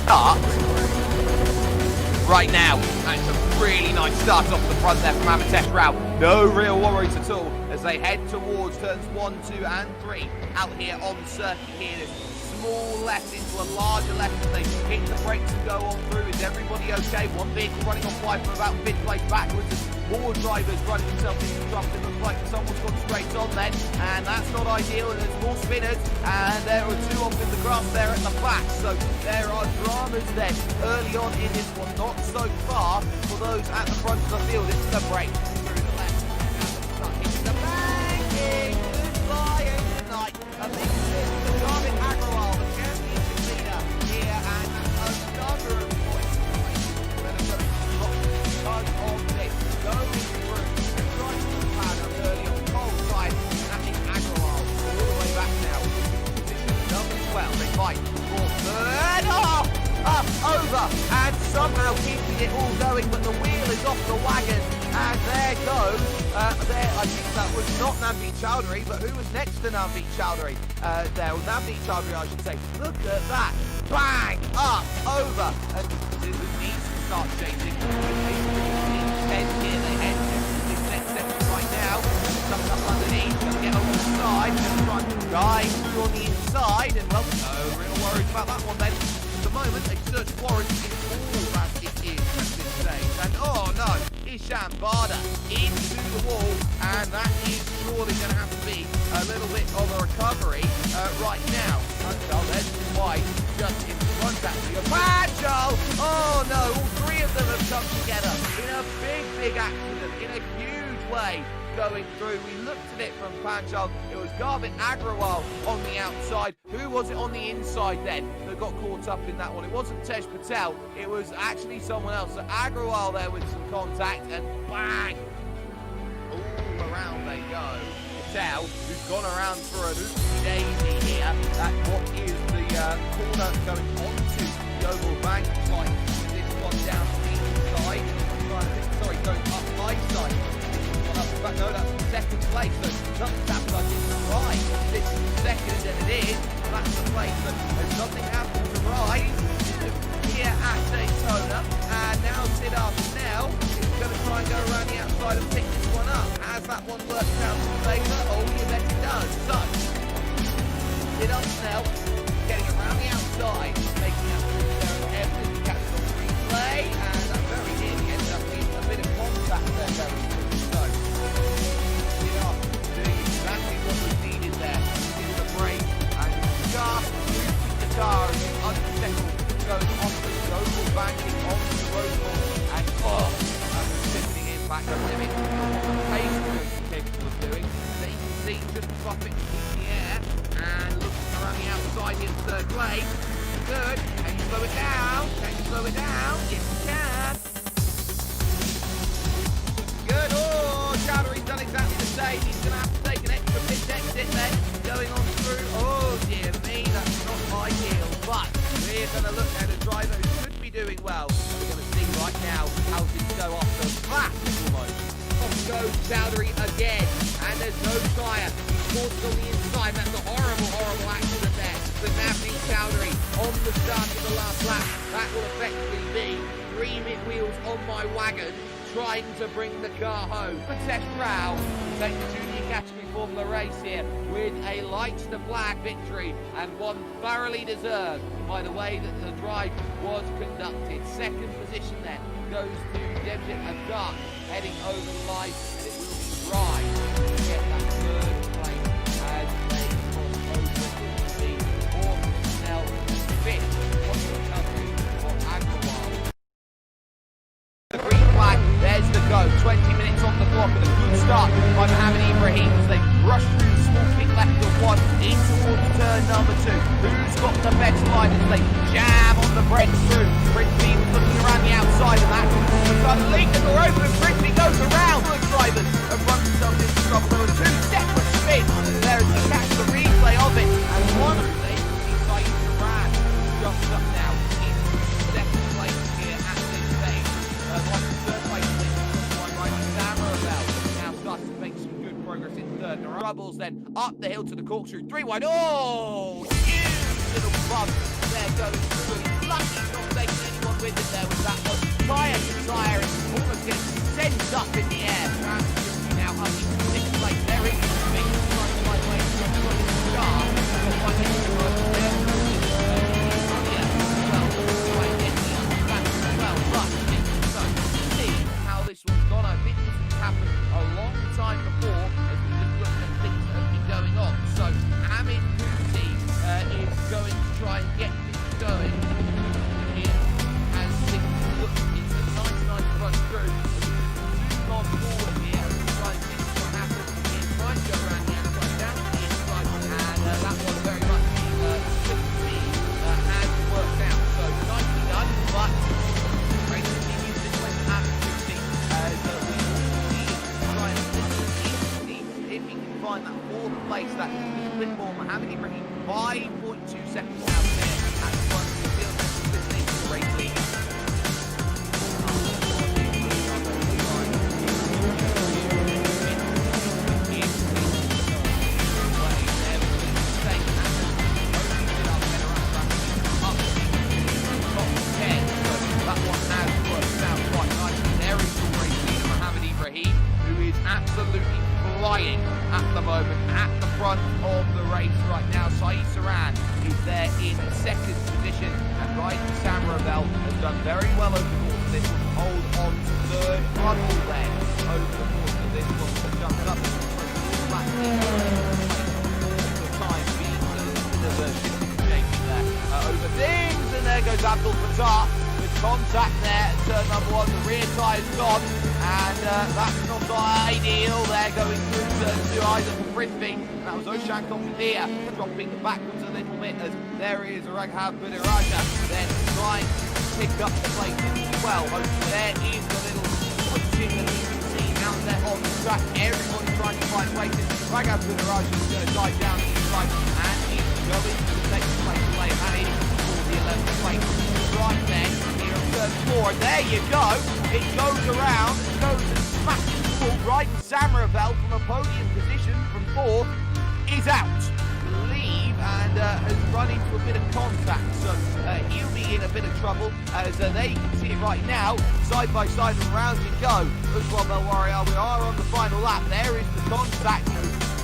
start right now. That's a really nice start off the front there from Amatesh Rao. No real worries at all as they head towards turns 1, 2 and 3 out here on the circuit here. This small left into a larger left as they hit the brakes and go on through. Is everybody okay? One vehicle running on wide from about mid-place backwards as more drivers running themselves into trouble. It looks like someone's gone straight on then, and that's not ideal, and there's more spinners, and there are two off in the grass there at the back, so there are dramas then early on in this one, not so far for those at the front of the field. It's the break through the left, now hitting the banking, goodbye and good night. A big spin for Garvin Agrawal, the championship leader here, and a number of points. Better go ton of this, going through and trying to the pad up early on the cold side, and that is Agrawal all the way back now. Position number 12, they fight for third, over, and somehow keeping it all going, but the wheel is off the wagon, and there goes, I think that was not Navdeep Chowdhury, but who was next to Navdeep Chowdhury? Well, Navdeep Chowdhury, I should say. Look at that, bang, up, over, and it needs to start chasing. Head here, they head to this next section right now, stuck up underneath, gonna get over the side, just trying to dive through on the inside, and well, no real worries about that one then. At the moment, a search warrant is all that it is at this stage. And oh no, Isham Bada into the wall, and that is surely going to have to be a little bit of a recovery right now. Panchal, there's White just in front actually of Panchal. Oh no, all three of them have come together in a big accident, in a huge way. Going through, we looked at it from Panchal, it was Garvin Agrawal on the outside. Who was it on the inside then that got caught up in that one? It wasn't Tej Patel, it was actually someone else. So Agrawal there with some contact, and bang, all around they go. Patel, who's gone around for an oopsie daisy here at what is the corner going onto the oval bank. Like this one down the inside, sorry, going up my side. But no, that's second place, so nothing's happened like it's right. This is second, and it is. That's the place, but there's nothing happened to rise here at Daytona. And now Siddharth Snell is going to try and go around the outside and pick this one up. Has that one worked out in favour? Oh, you bet it does. So, Siddharth Snell getting around the outside, making up evidence captured on replay, and that very nearly ended up being a bit of contact there. Exactly what was needed there. Into the brake and just moving the car as the unsettled goes off the oval banking onto the road course, and that was shifting it back a limit of the pace was capable of doing. So you can see just drop it in the air and looking around the outside in third place. Good. Can you slow it down? Can you slow it down? Yes you can. Good. Oh, Chowdhury's done exactly the same. He's going to have to take an extra pit exit then, going on through. Oh dear me, that's not ideal, but we're going to look at a driver who should be doing well. We're going to see right now how things go off the back almost. Off goes Chowdhury again, and there's no tyre. He's forced on the inside. That's a horrible accident there. But Navdeep Chowdhury on the start of the last lap. That will effectively be 3 mid wheels on my wagon, trying to bring the car home. Amatesh Rao takes the Junior Category Formula race here with a lights to black victory, and one thoroughly deserved by the way that the drive was conducted. Second position then goes to Devjit Abdar, heading over the line, and it will be dry to get that third place as they cross over the fourth Snell, fifth. What's the recovery for Agrawal? The green flag, there's the go. 20 minutes on the clock, and a good start by Mohammed Ibrahim as they rush through the small pit left of one in towards turn number 2. Who's got the best line as they jam on the brake through? Frisbee looking around the outside of that. Suddenly, the door open and Frisbee goes around the drivers and runs himself into trouble. There were 2 separate spins. There is to catch the replay of it, and one of them is Saeed Duran, jumps up now into second place here at this stage. Third place one right Samarabel now starts to make some good progress in third. The Rebels then up the hill to the corkscrew, 3 wide. Oh, huge little bump there going through. Lucky second position, and Ryan Samravell has done very well over the course of this one to hold on to third. Runnel then over the course of this one to jump up the time being the shaping there over things, and there goes Abdul Fatah with contact there at turn number one. The rear tyre's gone, and that's not ideal. They're going through turn two either for Prithvi. That was Oshan Kompadia dropping backwards a little bit as there is Raghav Budiraja then trying to pick up the place as well. Hopefully there is a little switching that you can see out there on the track. Everybody trying to find places. Raghav Budiraja is going to dive down the inside, and he's going to take the place away. And he for the 11th place. Right then, here on turn four. And there you go. It goes around, it goes and smashes the wall. Right, Samravell from a podium position from fourth is out. Leave and has run into a bit of contact, so he'll be in a bit of trouble as there you can see it right now, side by side and round you go. Ujwal Belwaria, we are on the final lap. There is the contact.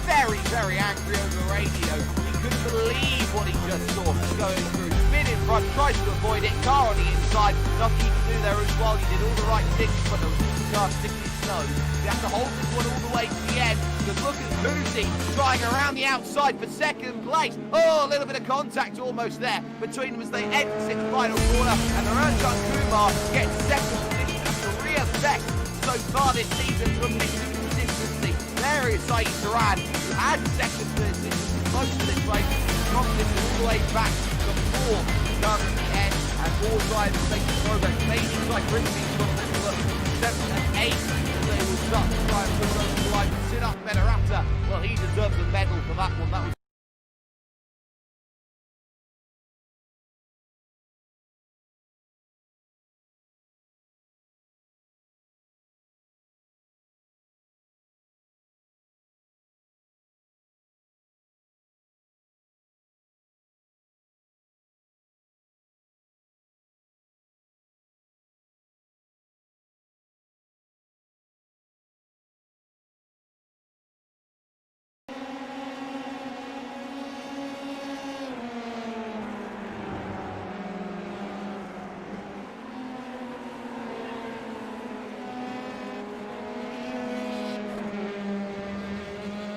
Very, very angry over the radio. He couldn't believe what he just saw going through. Spin in front, tries to avoid it. Car on the inside. Nothing he can do there as well. He did all the right things, but the car sticking his nose. You have to hold this one all the way to the end. Because look at Lucy trying around the outside for second place. Oh, a little bit of contact almost there between them as they exit the final corner. And Ranjan Kumar gets second position. A career best so far this season from missing consistency. There is Saeed Saran, who had second position most of this race. Dropped this all the way back to fourth down at the end. And all drivers making progress. Maybe like Rigby's got a little look. 7th and 8th. They will start to try and push over the line. Sit up Menarata. Well, he deserves a medal for that one. That was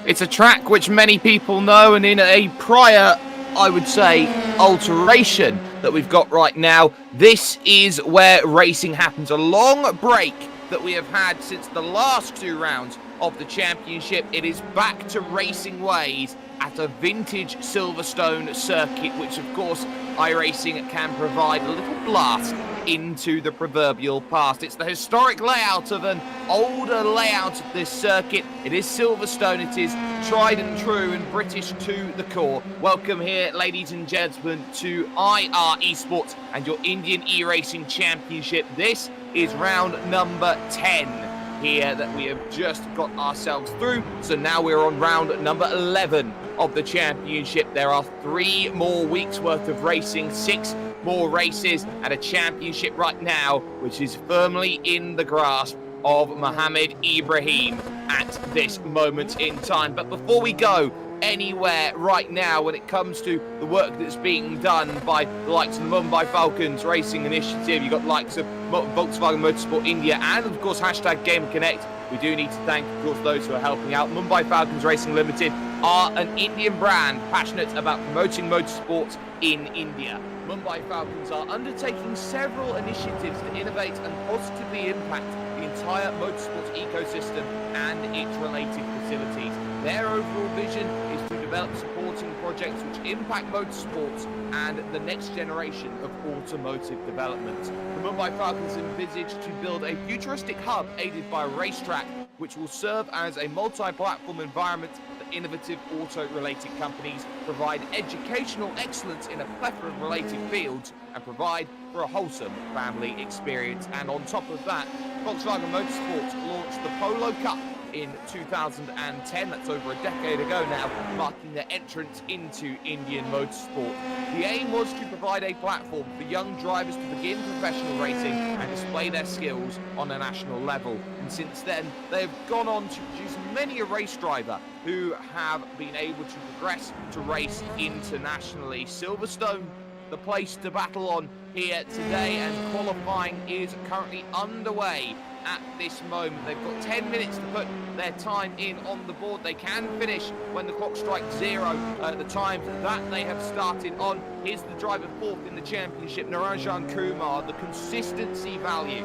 It's a track which many people know, and in a prior, I would say, alteration that we've got right now, this is where racing happens. A long break that we have had since the last two rounds of the championship. It is back to racing ways at a vintage Silverstone circuit, which of course iRacing can provide a little blast into the proverbial past. It's the historic layout of an older layout of this circuit. It is Silverstone, it is tried and true and British to the core. Welcome here, ladies and gentlemen, to IR Esports and your Indian eRacing Championship. This is round number 10 here that we have just got ourselves through. So now we're on round number 11 of the championship. There are 3 more weeks worth of racing, 6 more races, and a championship right now which is firmly in the grasp of Mohammed Ibrahim at this moment in time. But before we go anywhere right now when it comes to the work that's being done by the likes of the Mumbai Falcons Racing Initiative, you've got the likes of Volkswagen Motorsport India and of course hashtag Game Connect, we do need to thank of course those who are helping out. Mumbai Falcons Racing Limited are an Indian brand passionate about promoting motorsports in India. Mumbai Falcons are undertaking several initiatives to innovate and positively impact the entire motorsports ecosystem and its related facilities. Their overall vision is to develop supporting projects which impact motorsports and the next generation of automotive development. The Mumbai Falcons envisage to build a futuristic hub aided by a racetrack which will serve as a multi-platform environment for innovative auto-related companies, provide educational excellence in a plethora of related fields, and provide for a wholesome family experience. And on top of that, Volkswagen Motorsport launched the Polo Cup in 2010, that's over a decade ago now, marking their entrance into Indian motorsport. The aim was to provide a platform for young drivers to begin professional racing and display their skills on a national level. And since then, they've gone on to produce many a race driver who have been able to progress to race internationally. Silverstone, the place to battle on here today, and qualifying is currently underway at this moment. They've got 10 minutes to put their time in on the board. They can finish when the clock strikes 0 at the times that they have started on. Here's the driver fourth in the championship, Niranjan Kumar. The consistency value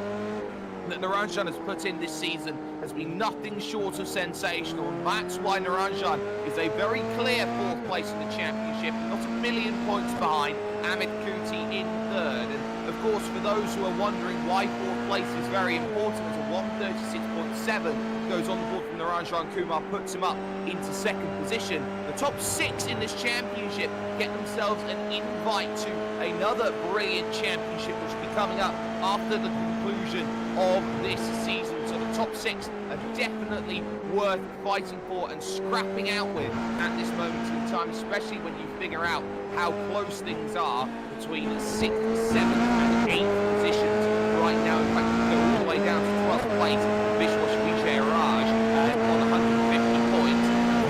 that Niranjan has put in this season has been nothing short of sensational, and that's why Niranjan is a very clear fourth place in the championship, not a million points behind Amit Kuti in third. And of course, for those who are wondering why fourth place is very important, as a 136.7 goes on the board from Niranjan Kumar, puts him up into second position. The top 6 in this championship get themselves an invite to another brilliant championship, which will be coming up after the conclusion of this season. So the top 6 are definitely worth fighting for and scrapping out with at this moment in time, especially when you figure out how close things are between 6th, 7th and 8th positions right now. In fact, you can go all the way down to 12th place, Vishwas Vijay Raj on 150 points.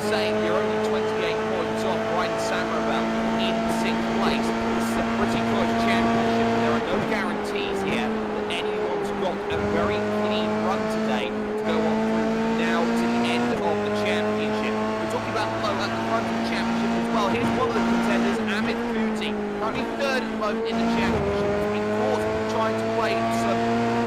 Saying you're only 28 points off Ryan Samravel in 6th place. This is a pretty close championship. There are no guarantees here that anyone's got a very clean run today to go on through now to the end of the championship. We're talking about low at the front of the championship as well. Here's one of the contenders, Amit Kuti, currently third at the moment in the championship. He's been caught trying to play some,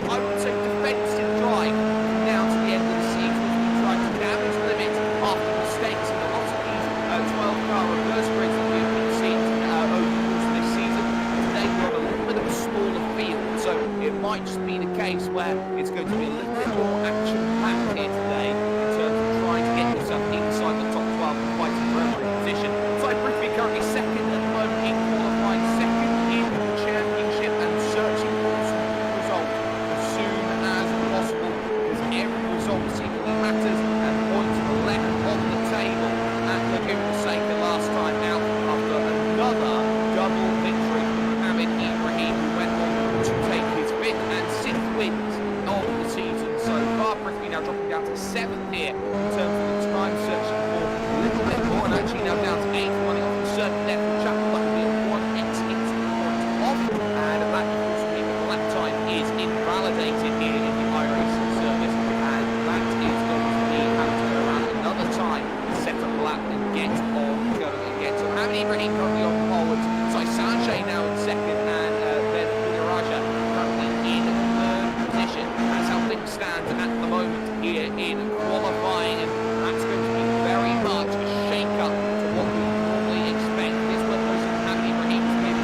I would say, defensive drive now to the end of the season, as we try to damage limits after mistakes in a lot of these 12-car reverse grids that we've been seeing over the course of this season. Today we're on a little bit of a smaller field, so it might just be the case where it's going to be a little bit more action-packed here today in terms of trying to get yourself inside the top 12 and fighting for every position. So Prithvi currently second at the moment in qualifying, second in the championship, and searching for some good results as soon as possible, because every result seemingly matters, and points are left on the table at Laguna Seca last time out after another double victory from Hamid Ibrahim, who went on to take his 5th and 6th wins of the season so far. Prithvi now dropping down to 7th here in terms of the time, searching for a little bit more, and actually now down to 8th, running off the certain depth from Chapel, but will be 1 exit point off, and that of course means the lap time is invalidated here in the iRacing service, and that is going to be having to go around another time, set up a lap and get on going again. So Hamid Ibrahim currently on forwards, Sai Sanjay now in second, and then Raja currently in third position. That's how things stand at the moment here in qualifying, and that's going to be very much a shake-up to what we normally expect. This one was Hamid Ibrahim with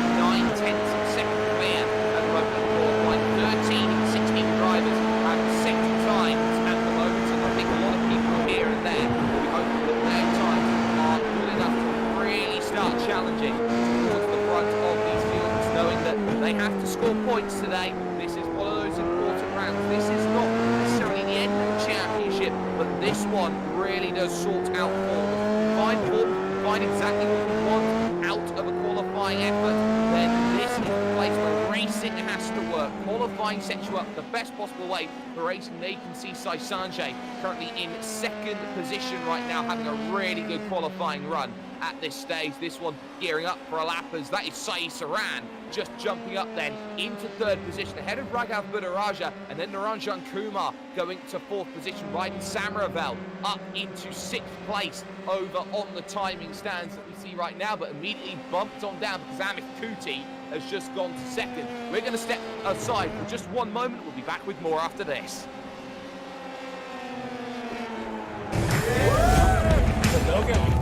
9/10 of second clear at the moment in qualifying. 13 and 16 drivers have set times at the moment, and I think a lot of people here and there will be hoping that their times are good enough to really start challenging towards the front of these fields, knowing that they have to score points today. This is one of those important rounds. This is not necessarily the end of the championship, but this one really does sort out form. Find form, find exactly what we want out of a qualifying effort, then this is the place where racing has to work. Qualifying sets you up the best possible way for racing. There you can see Sai Sanjay currently in second position right now, having a really good qualifying run at this stage. This one gearing up for a lap, as that is Sai Saran just jumping up then into third position ahead of Raghav Buddharaja, and then Niranjan Kumar going to fourth position, riding Samravel up into 6th place over on the timing stands that we see right now, but immediately bumped on down because Amit Kuti has just gone to second. We're going to step aside for just one moment. We'll be back with more after this. Okay.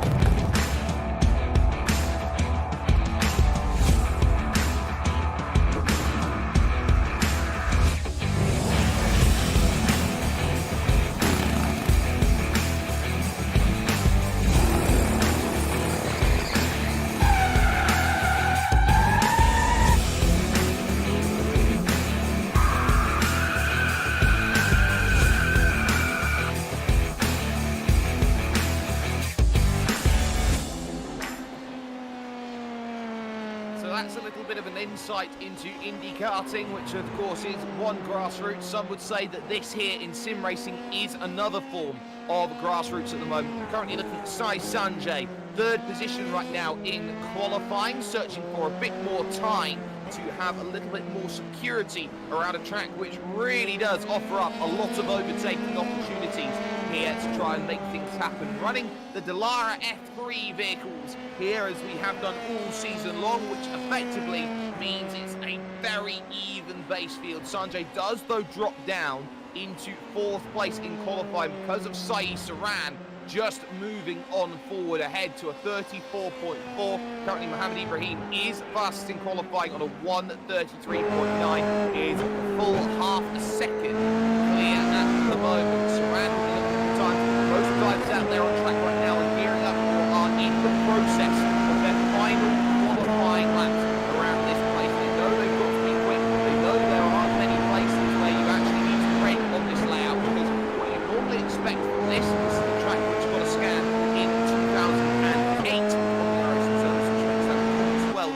That's a little bit of an insight into Indy karting, which of course is one grassroots. Some would say that this here in sim racing is another form of grassroots at the moment. We're currently looking at Sai Sanjay third position right now in qualifying, searching for a bit more time to have a little bit more security around a track which really does offer up a lot of overtaking opportunities here to try and make things happen. Running the Dallara F3 vehicles here as we have done all season long, which effectively means it's a very even base field. Sanjay does though drop down into 4th place in qualifying because of Sai Saran just moving on forward ahead to a 34.4. Currently Mohamed Ibrahim is fastest in qualifying on a 1:33.9. Is full half a second clear at the moment. Saran looking for time. Most drivers out there on track right now and gearing up or are in the process of their final qualifying laps around this place. They know they've got to be quick. They know there aren't many places where you actually need to brake on this layout, because what you normally expect from this is the track which got a scan in 2008 on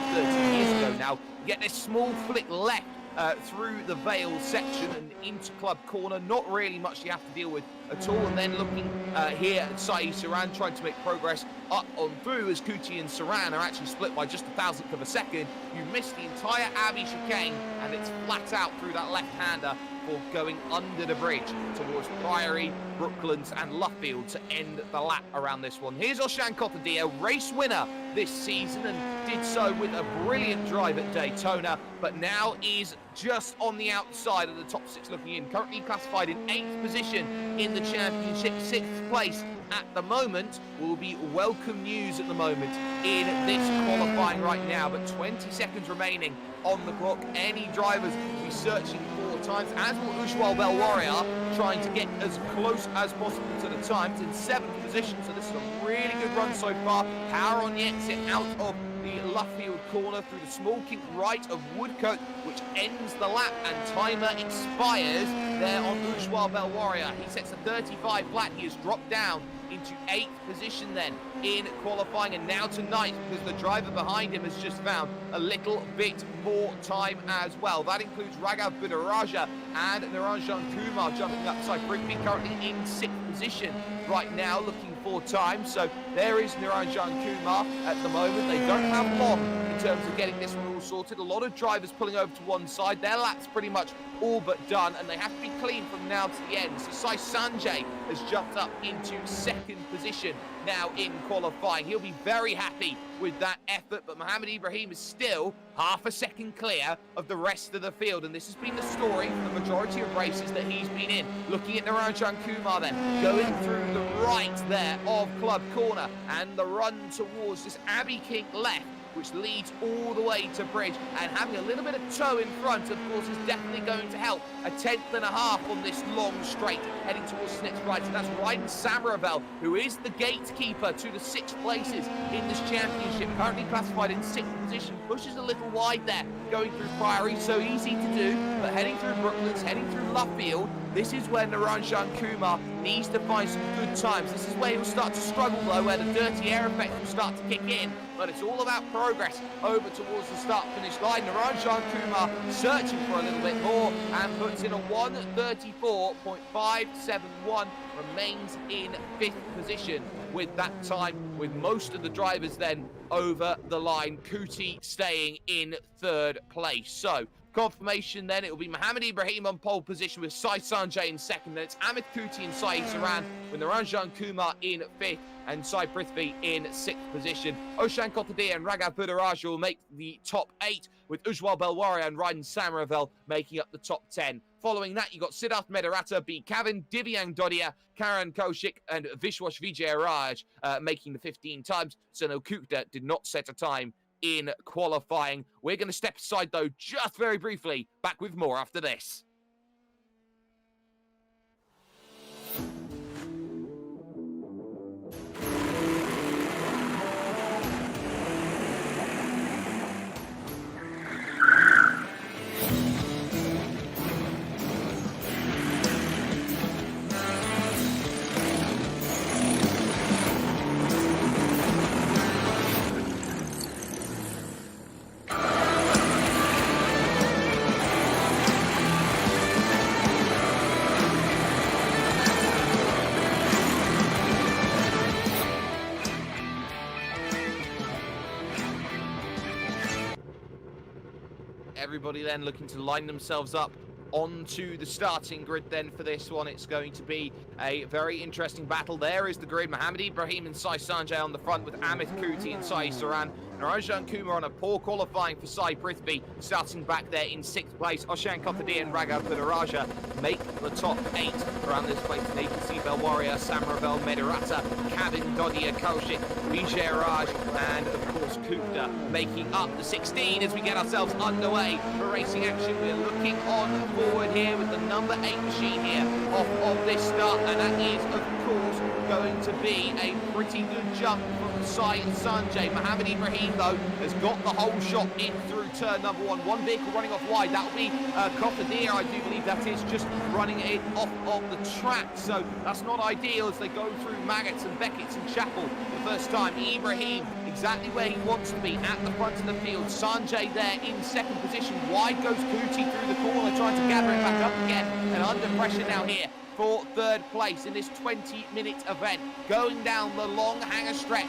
the 30 years ago now. You get this small flick left through the Vale section and into Club Corner. Not really much you have to deal with at all. And then looking here at Sai Saran trying to make progress up on through, as Kuti and Saran are actually split by just 1,000th of a second. You miss the entire Abbey chicane and it's flat out through that left-hander for going under the bridge towards Priory, Brooklands and Luffield to end the lap around this one. Here's Oshan Kotadia, race winner this season, and did so with a brilliant drive at Daytona, but now is just on the outside of the top 6 looking in. Currently classified in 8th position in the championship, 6th place at the moment. Will be welcome news at the moment in this qualifying right now, but 20 seconds remaining on the clock. Any drivers will be searching for times, as will Ujwal Belwaria, trying to get as close as possible to the times in 7th position. So this is a really good run so far. Power on the exit out of the Luffield corner through the small kink right of Woodcote, which ends the lap, and timer expires there on Ujwal Belwaria. He sets a 35 flat. He has dropped down into 8th position then in qualifying, and now to 9th because the driver behind him has just found a little bit more time as well. That includes Raghav Budaraja and Niranjan Kumar jumping upside Brigby, currently in 6th position right now, looking for time. So there is Niranjan Kumar at the moment. They don't have long in terms of getting this one all sorted. A lot of drivers pulling over to one side. Their lap's pretty much all but done, and they have to be clean from now to the end. So Sai Sanjay has jumped up into 2nd position now in qualifying. He'll be very happy with that effort, but Mohamed Ibrahim is still half a second clear of the rest of the field, and this has been the story for the majority of races that he's been in. Looking at Niranjan Kumar then, going through the right there of Club Corner, and the run towards this Abbey King left, which leads all the way to Bridge, and having a little bit of toe in front, of course, is definitely going to help. A 10.5 on this long straight, heading towards the next right, and that's Ryden Samaravel, who is the gatekeeper to the 6 places in this championship, currently classified in 6th position, pushes a little wide there, going through Priory, so easy to do, but heading through Brooklands, heading through Luffield. This is where Niranjan Kumar needs to find some good times. This is where he'll start to struggle though, where the dirty air effect will start to kick in, but it's all about progress over towards the start-finish line. Niranjan Kumar searching for a little bit more and puts in a 1:34.571, remains in 5th position with that time, with most of the drivers then over the line. Kuti staying in 3rd place. So confirmation then, it will be Mohamed Ibrahim on pole position with Sai Sanjay in 2nd, then it's Amit Kuti and Sai Saran with Niranjan Kumar in 5th and Sai Prithvi in 6th position. Oshan Kotadia and Raghav Budaraja will make the top 8, with Ujwal Belwaria and Ryden Samaravel making up the top 10. Following that, you got Siddharth Medarata, B. Kavin, Divyang Dodia, Karan Kaushik, and Vishwash Vijayaraj making the 15 times. Sunil Kukta did not set a time in qualifying. We're going to step aside, though, just very briefly. Back with more after this. everybody then looking to line themselves up onto the starting grid then for this one. It's going to be a very interesting battle. There is the grid. Mohamed Ibrahim and Sai Sanjay on the front with Amit Kuti and Sai Saran. Narajan Kumar on a poor qualifying for Sai Prithvi, starting back there in 6th place. Oshan Kothadi and Raghav Budaraja make the top 8 around this place. And you can see Bel Warrior, Samravel, Medarata, Kavin, Dodia, Kaushik, Vijay Raj, and of course Kupta making up the 16 as we get ourselves underway for racing action. We're looking on forward here with the number 8 machine here off of this start, and that is of course going to be a pretty good jump from Sai Sanjay. Mohamed Ibrahim though has got the whole shot in through turn number 1. One vehicle running off wide, that will be Kofadir, I do believe that is, just running it off of the track, so that's not ideal as they go through Maggots and Beckett's and Chapel the first time. Ibrahim exactly where he wants to be at the front of the field. Sanjay there in 2nd position. Wide goes Kuti through the corner, trying to gather it back up again, and under pressure now here for 3rd place in this 20-minute event. Going down the long hanger straight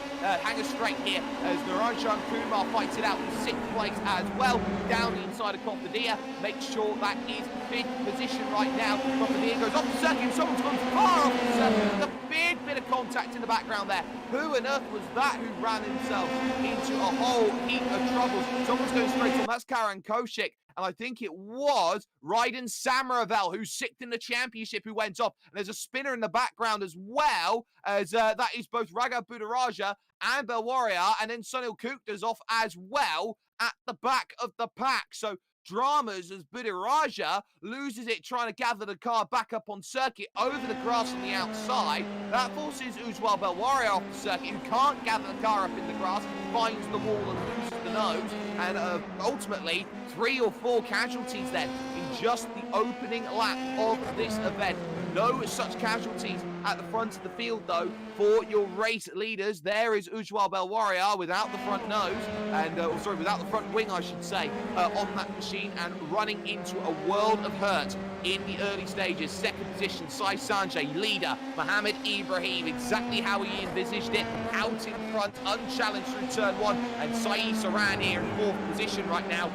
here as Narajan Kumar fights it out in 6th place as well. Down the inside of Kofadir, make sure that is 5th position right now. Kofadir goes off the circuit, someone's gone far off the circuit. The big bit of contact in the background there. Who on earth was that who ran himself into a whole heap of troubles? Someone's going straight on, that's Karan Koshik. And I think it was Raiden Samaravel who's 6th in the championship who went off. And there's a spinner in the background as well, as that is both Raghav Budaraja and Bel Warrior. And then Sunil Kupta's off as well at the back of the pack. So dramas as Budaraja loses it trying to gather the car back up on circuit over the grass on the outside. That forces Ujwal Bel Warrior off the circuit, who can't gather the car up in the grass, finds the wall and loses the nose. And ultimately, 3 or 4 casualties then in just the opening lap of this event. No such casualties at the front of the field though for your race leaders. There is Ujwal Bel Warrior without the front nose, and without the front wing I should say, on that machine, and running into a world of hurt in the early stages. 2nd position, Sai Sanjay, leader. Mohamed Ibrahim, exactly how he envisaged it, out in front, unchallenged through turn 1, and Sai Saran here in 4th position right now.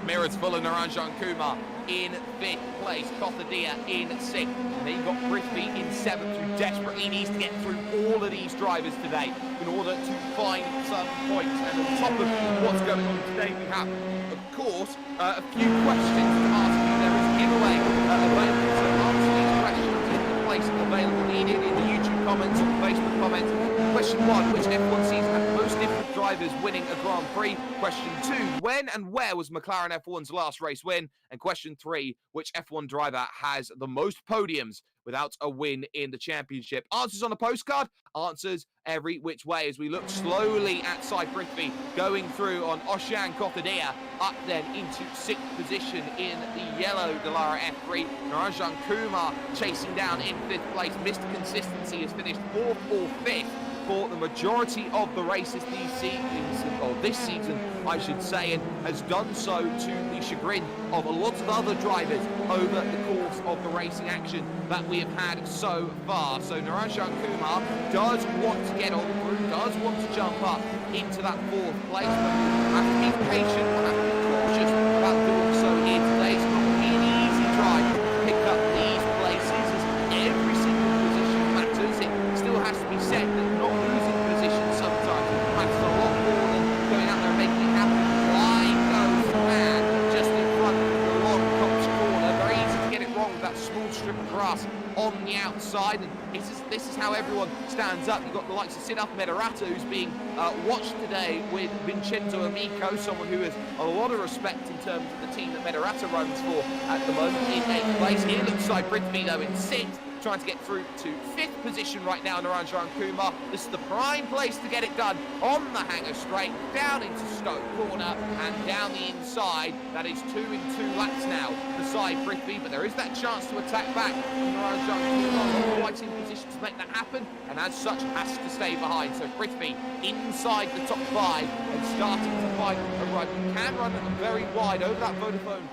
Mirrors full of Narajan Kumar in 5th place, Kothadia in 6th, and then you've got Prithvi in 7th, who desperately needs to get through all of these drivers today in order to find some points. And on top of what's going on today, we have, of course, a few questions to ask you. There is a giveaway available, so answer these questions in the place available needed in the YouTube comments or Facebook comments. Question 1, which F1 season had most different drivers winning a Grand Prix? Question 2, when and where was McLaren F1's last race win? And question 3, which F1 driver has the most podiums without a win in the championship? Answers on a postcard, answers every which way as we look slowly at Sai Prithvi going through on Oshan Kothadia, up then into 6th position in the yellow Dallara F3. Narajan Kumar chasing down in 5th place. Mr. Consistency has finished 4th or 5th for the majority of the races this season, I should say, and has done so to the chagrin of a lot of other drivers over the course of the racing action that we have had so far. So Narajan Kumar does want to get on through, does want to jump up into that 4th place, but we'll have to be patient, we'll have to be cautious about doing so here today. It's not going to be an easy drive to pick up these places, as every single position matters. It still has to be said that not losing position sometimes matters a lot more than going out there and making it happen. Wide goes the man just in front of the long Cops corner. Very easy to get it wrong with that small strip of grass on the outside, and this is how everyone stands up. You've got the likes of Siddharth Medarata, who's being watched today with Vincenzo Amico, someone who has a lot of respect in terms of the team that Medarata runs for at the moment, in 8th place. Here looks like Prithvi though in 6th, trying to get through to 5th position right now. Narajan Kumar, this is the prime place to get it done on the hanger straight, down into Stoke corner and down the inside. That is 2 in 2 laps now for Sai Prithvi, but there is that chance to attack back. Narajan Kumar not quite in position to make that happen, and as such has to stay behind. So Prithvi inside the top 5 and starting to find a run. You can run very wide over that Vodafone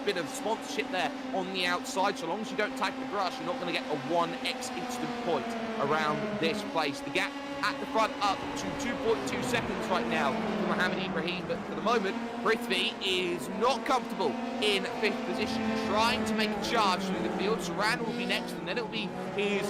bit of sponsorship there on the outside. So long as you don't tag the grass, you're not going to get a 1x instant point around this place. The gap at the front, up to 2.2 seconds right now for Mohammed Ibrahim. But for the moment, Prithvi is not comfortable in 5th position, trying to make a charge through the field. Saran will be next, and then it'll be his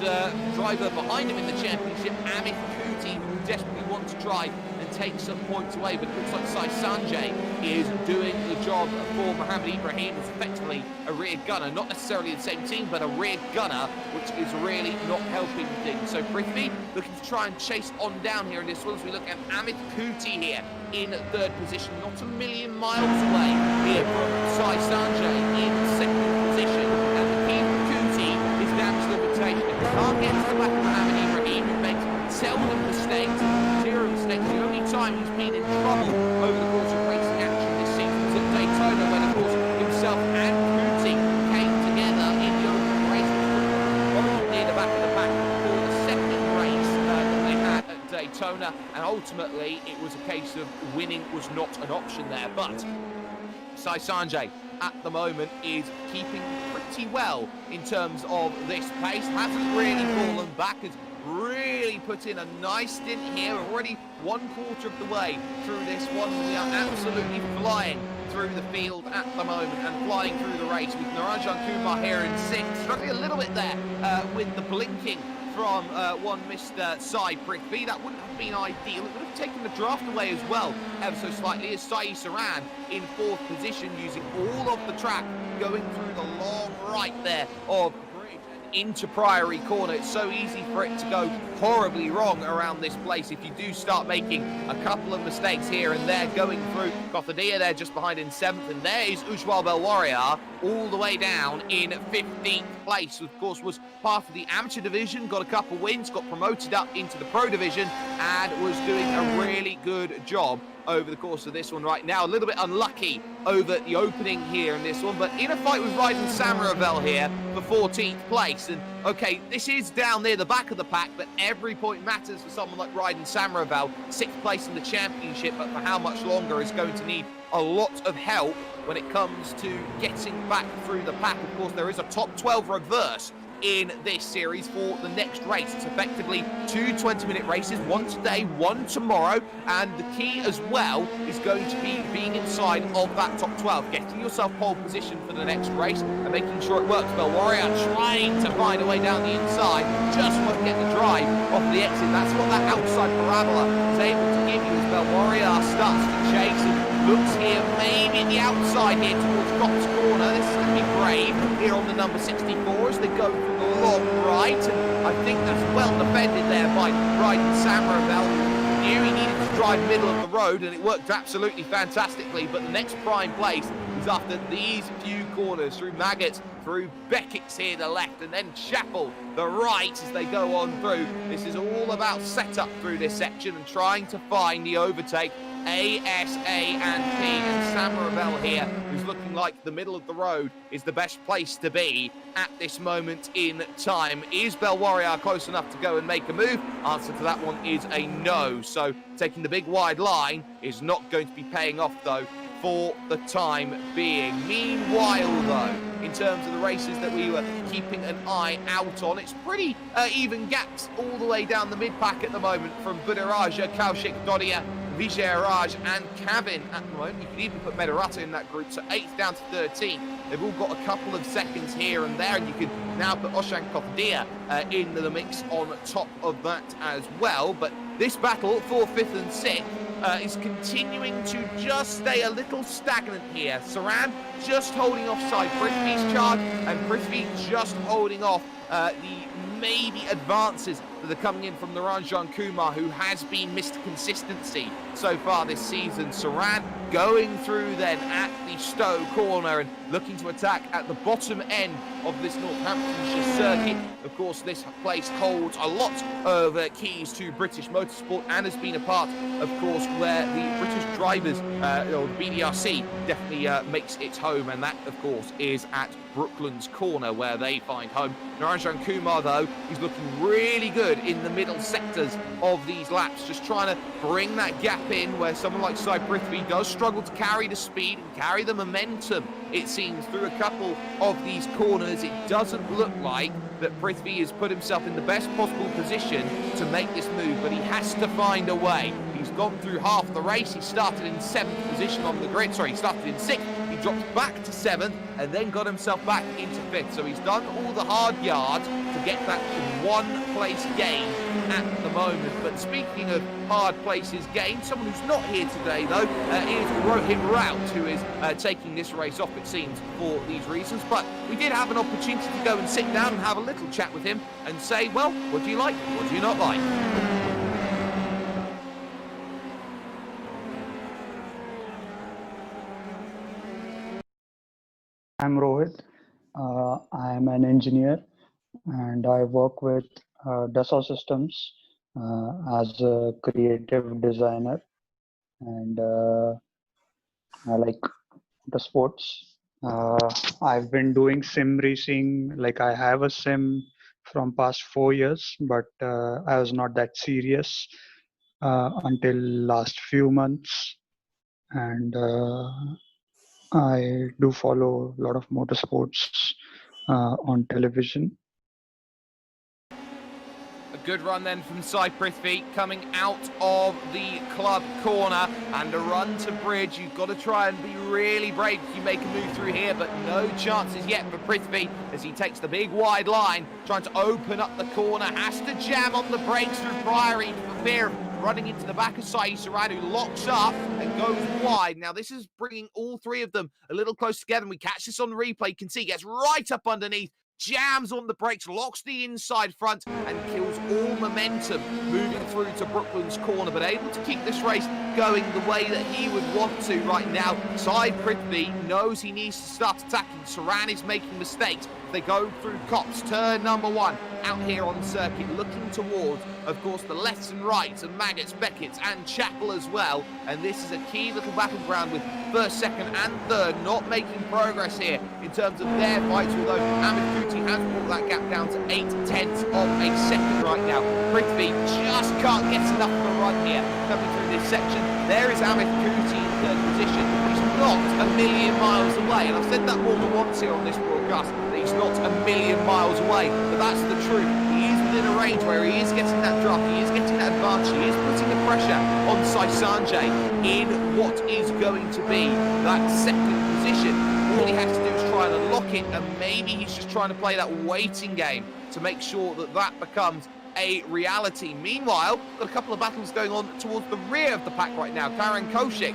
driver behind him in the championship, Amit Kuti, who desperately wants to try and take some points away. But it looks like Sai Sanjay is doing the job for Mohammed Ibrahim. It's effectively a rear gunner, not necessarily the same team, but a rear gunner, which is really not helping things. So Prithvi looking to try and chase on down here in this one as we look at Amit Kuti here in 3rd position, not a million miles away here from Sai Sanjay in 2nd position. And the key for Kuti is damage limitation. If he can't get to the back of Mohammed Ibrahim, who makes seldom mistakes, 0 mistakes. The only time he's been in trouble over the course of racing action this season was at Daytona, when of course himself and Kuti came together in the open race, probably near the back of the pack for the 2nd race that they had at Daytona, and ultimately it was a case of winning was not an option there. But Sai Sanjay at the moment is keeping pretty well in terms of this pace, hasn't really fallen back, has really put in a nice stint here. We're already 1/4 of the way through this one. We are absolutely flying through the field at the moment and flying through the race with Naranjan Kumar here in 6th, struggling a little bit there with the blinking from one Mr. Sai Prithvi. That wouldn't have been ideal. It would have taken the draft away as well, ever so slightly, as Sai Saran in 4th position, using all of the track, going through the long right there of into Priory Corner. It's so easy for it to go horribly wrong around this place if you do start making a couple of mistakes here and there. Going through Kothadia there just behind in 7th, and there is Ujwal Belwaria all the way down in 15th place. Of course, was part of the amateur division, got a couple wins, got promoted up into the pro division, and was doing a really good job over the course of this one right now. A little bit unlucky over the opening here in this one, but in a fight with Raiden Samaravel here for 14th place. And okay, this is down near the back of the pack, but every point matters for someone like Raiden Samaravel. 6th place in the championship, but for how much longer is going to need a lot of help when it comes to getting back through the pack. Of course, there is a top 12 reverse in this series for the next race. It's effectively 2 20-minute races, one today, one tomorrow, and the key as well is going to be being inside of that top 12, getting yourself pole position for the next race and making sure it works. Belwaria trying to find a way down the inside, just won't get the drive off the exit. That's what that outside parabola is able to give you as Belwaria starts to chase and looks here, maybe the outside here towards Cox Corner. This is going to be brave here on the number 64 as they go through the long right, and I think that's well defended there by Raiden Samaravel, who knew he needed to drive middle of the road, and it worked absolutely fantastically. But the next prime place is after these few corners, through Maggots, through Beckett's here the left, and then Chapel the right as they go on through. This is all about setup through this section and trying to find the overtake. ASA and P, and Samaravel here, who's looking like the middle of the road is the best place to be at this moment in time. Is Belwaria close enough to go and make a move? Answer to that one is a no. So taking the big wide line is not going to be paying off though for the time being. Meanwhile though, in terms of the races that we were keeping an eye out on, it's pretty even gaps all the way down the mid-pack at the moment from Budaraja, Kaushik, Dodia, Vijay Raj and Kavin at the moment. You can even put Medarata in that group, so 8th down to 13. They've all got a couple of seconds here and there, and you can now put Oshan Kofdia in the mix on top of that as well. But this battle for 5th and 6th is continuing to just stay a little stagnant here. Saran just holding off side Prithvi's charge, and Prithvi just holding off the maybe advances that are coming in from Naranjan Kumar, who has been Mr. Consistency so far this season. Saran going through then at the Stowe corner and looking to attack at the bottom end of this Northamptonshire circuit. Of course, this place holds a lot of keys to British motorsport and has been a part, of course, where the British drivers, or the BDRC, definitely makes its home, and that, of course, is at Brooklands Corner, where they find home. Naranjan Kumar, though, is looking really good in the middle sectors of these laps, just trying to bring that gap in where someone like Sai Prithvi does struggle to carry the speed and carry the momentum, it seems, through a couple of these corners. It doesn't look like that Prithvi has put himself in the best possible position to make this move, but he has to find a way. He's gone through half the race. He started in 7th position on the grid. Sorry, he started in 6th. He dropped back to 7th and then got himself back into 5th. So he's done all the hard yards to get that 1-place gain at the moment. But speaking of hard places gained, someone who's not here today, though, is Rohit Raut, who is taking this race off, it seems, for these reasons. But we did have an opportunity to go and sit down and have a little chat with him and say, well, what do you like? What do you not like? I'm Rohit. I am an engineer and I work with Dassault Systems as a creative designer, and I like the sports. I've been doing sim racing, like I have a sim from past 4 years, but I was not that serious until last few months, and I do follow a lot of motorsports on television. A good run then from Sai Prithvi coming out of the club corner, and a run to bridge. You've got to try and be really brave if you make a move through here, but no chances yet for Prithvi as he takes the big wide line, trying to open up the corner, has to jam on the brakes through Priory for fear of running into the back of Sai Saran, who locks up and goes wide. Now this is bringing all three of them a little close together, and we catch this on the replay. You can see he gets right up underneath, jams on the brakes, locks the inside front, and kills all momentum moving through to Brooklyn's corner, but able to keep this race going the way that he would want to right now. Sai Prithvi knows he needs to start attacking. Saran is making mistakes. They go through Cops, turn number 1, out here on circuit, looking towards, of course, the lefts and rights of Maggots, Beckett's and Chapel as well. And this is a key little battleground with 1st, 2nd and 3rd not making progress here in terms of their fights, although Amit Kuti has brought that gap down to 8/10 of a second right now. Prithvi just can't get enough of a run here coming through this section. There is Amit Kuti in 3rd position. He's not a million miles away, and I've said that more than once here on this broadcast, that he's not a million miles away, but that's the truth. He is within a range where he is getting that draft, he is getting that advantage, he is putting the pressure on Sai Sanjay in what is going to be that 2nd position. All he has to do is try and unlock it, and maybe he's just trying to play that waiting game to make sure that that becomes a reality. Meanwhile, got a couple of battles going on towards the rear of the pack right now. Karan Kaushik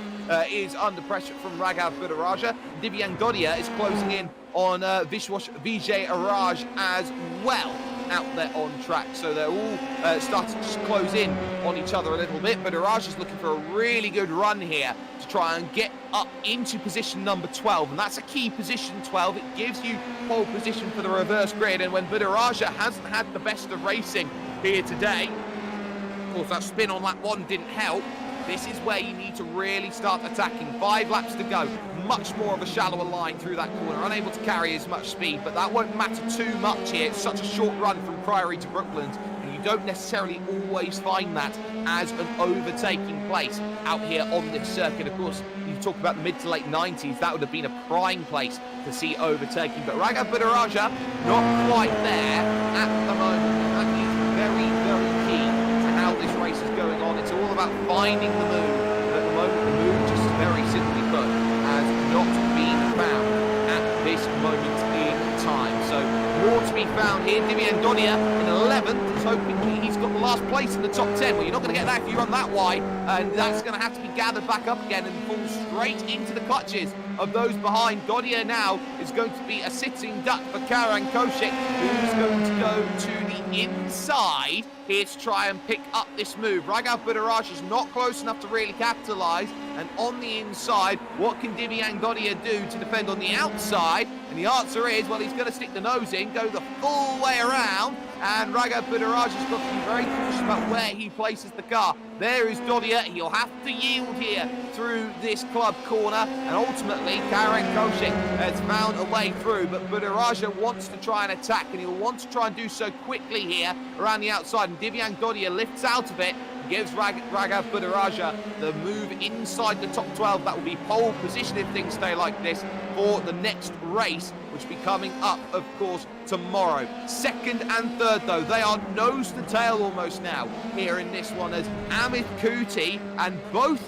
is under pressure from Raghav Budaraja. Divyan Godia is closing in on Vijay Araj as well out there on track. So they're all starting to just close in on each other a little bit. But Araj is looking for a really good run here to try and get up into position number 12. And that's a key position, 12. It gives you pole position for the reverse grid. And when Budaraja hasn't had the best of racing here today, of course that spin on lap 1 didn't help. This is where you need to really start attacking. 5 laps to go. Much more of a shallower line through that corner. Unable to carry as much speed, but that won't matter too much here. It's such a short run from Priory to Brooklands, and you don't necessarily always find that as an overtaking place out here on this circuit. Of course, you talk about the mid to late 90s, that would have been a prime place to see overtaking. But Raghav Budaraja, not quite there at the moment. That is very, very key to how this race is going on. It's all about finding the move. But at the moment, the move, just very simply put, has not been found at this moment in time. So more to be found here. Divyan Donia in 11th is hoping he's got the last place in the top 10. Well, you're not going to get that if you run that wide, and that's going to have to be gathered back up again and fall straight into the clutches of those behind. Godia now is going to be a sitting duck for Karan Kaushik, who's going to go to the inside here to try and pick up this move. Raghav Budaraja is not close enough to really capitalise, and on the inside, what can Divyan Godia do to defend on the outside? And the answer is, well, he's going to stick the nose in, go the full way around, and Raghav Budaraja's got to be very cautious about where he places the car. There is Dodia. He'll have to yield here through this club corner, and ultimately Karan Kaushik has found a way through, but Budaraja wants to try and attack, and he'll want to try and do so quickly here around the outside, and Divyan Godia lifts out of it, gives Raghav Budaraja the move inside the top 12. That will be pole position if things stay like this for the next race, which will be coming up, of course, tomorrow. Second and third, though, they are nose to tail almost now here in this one, as Amit Kuti and both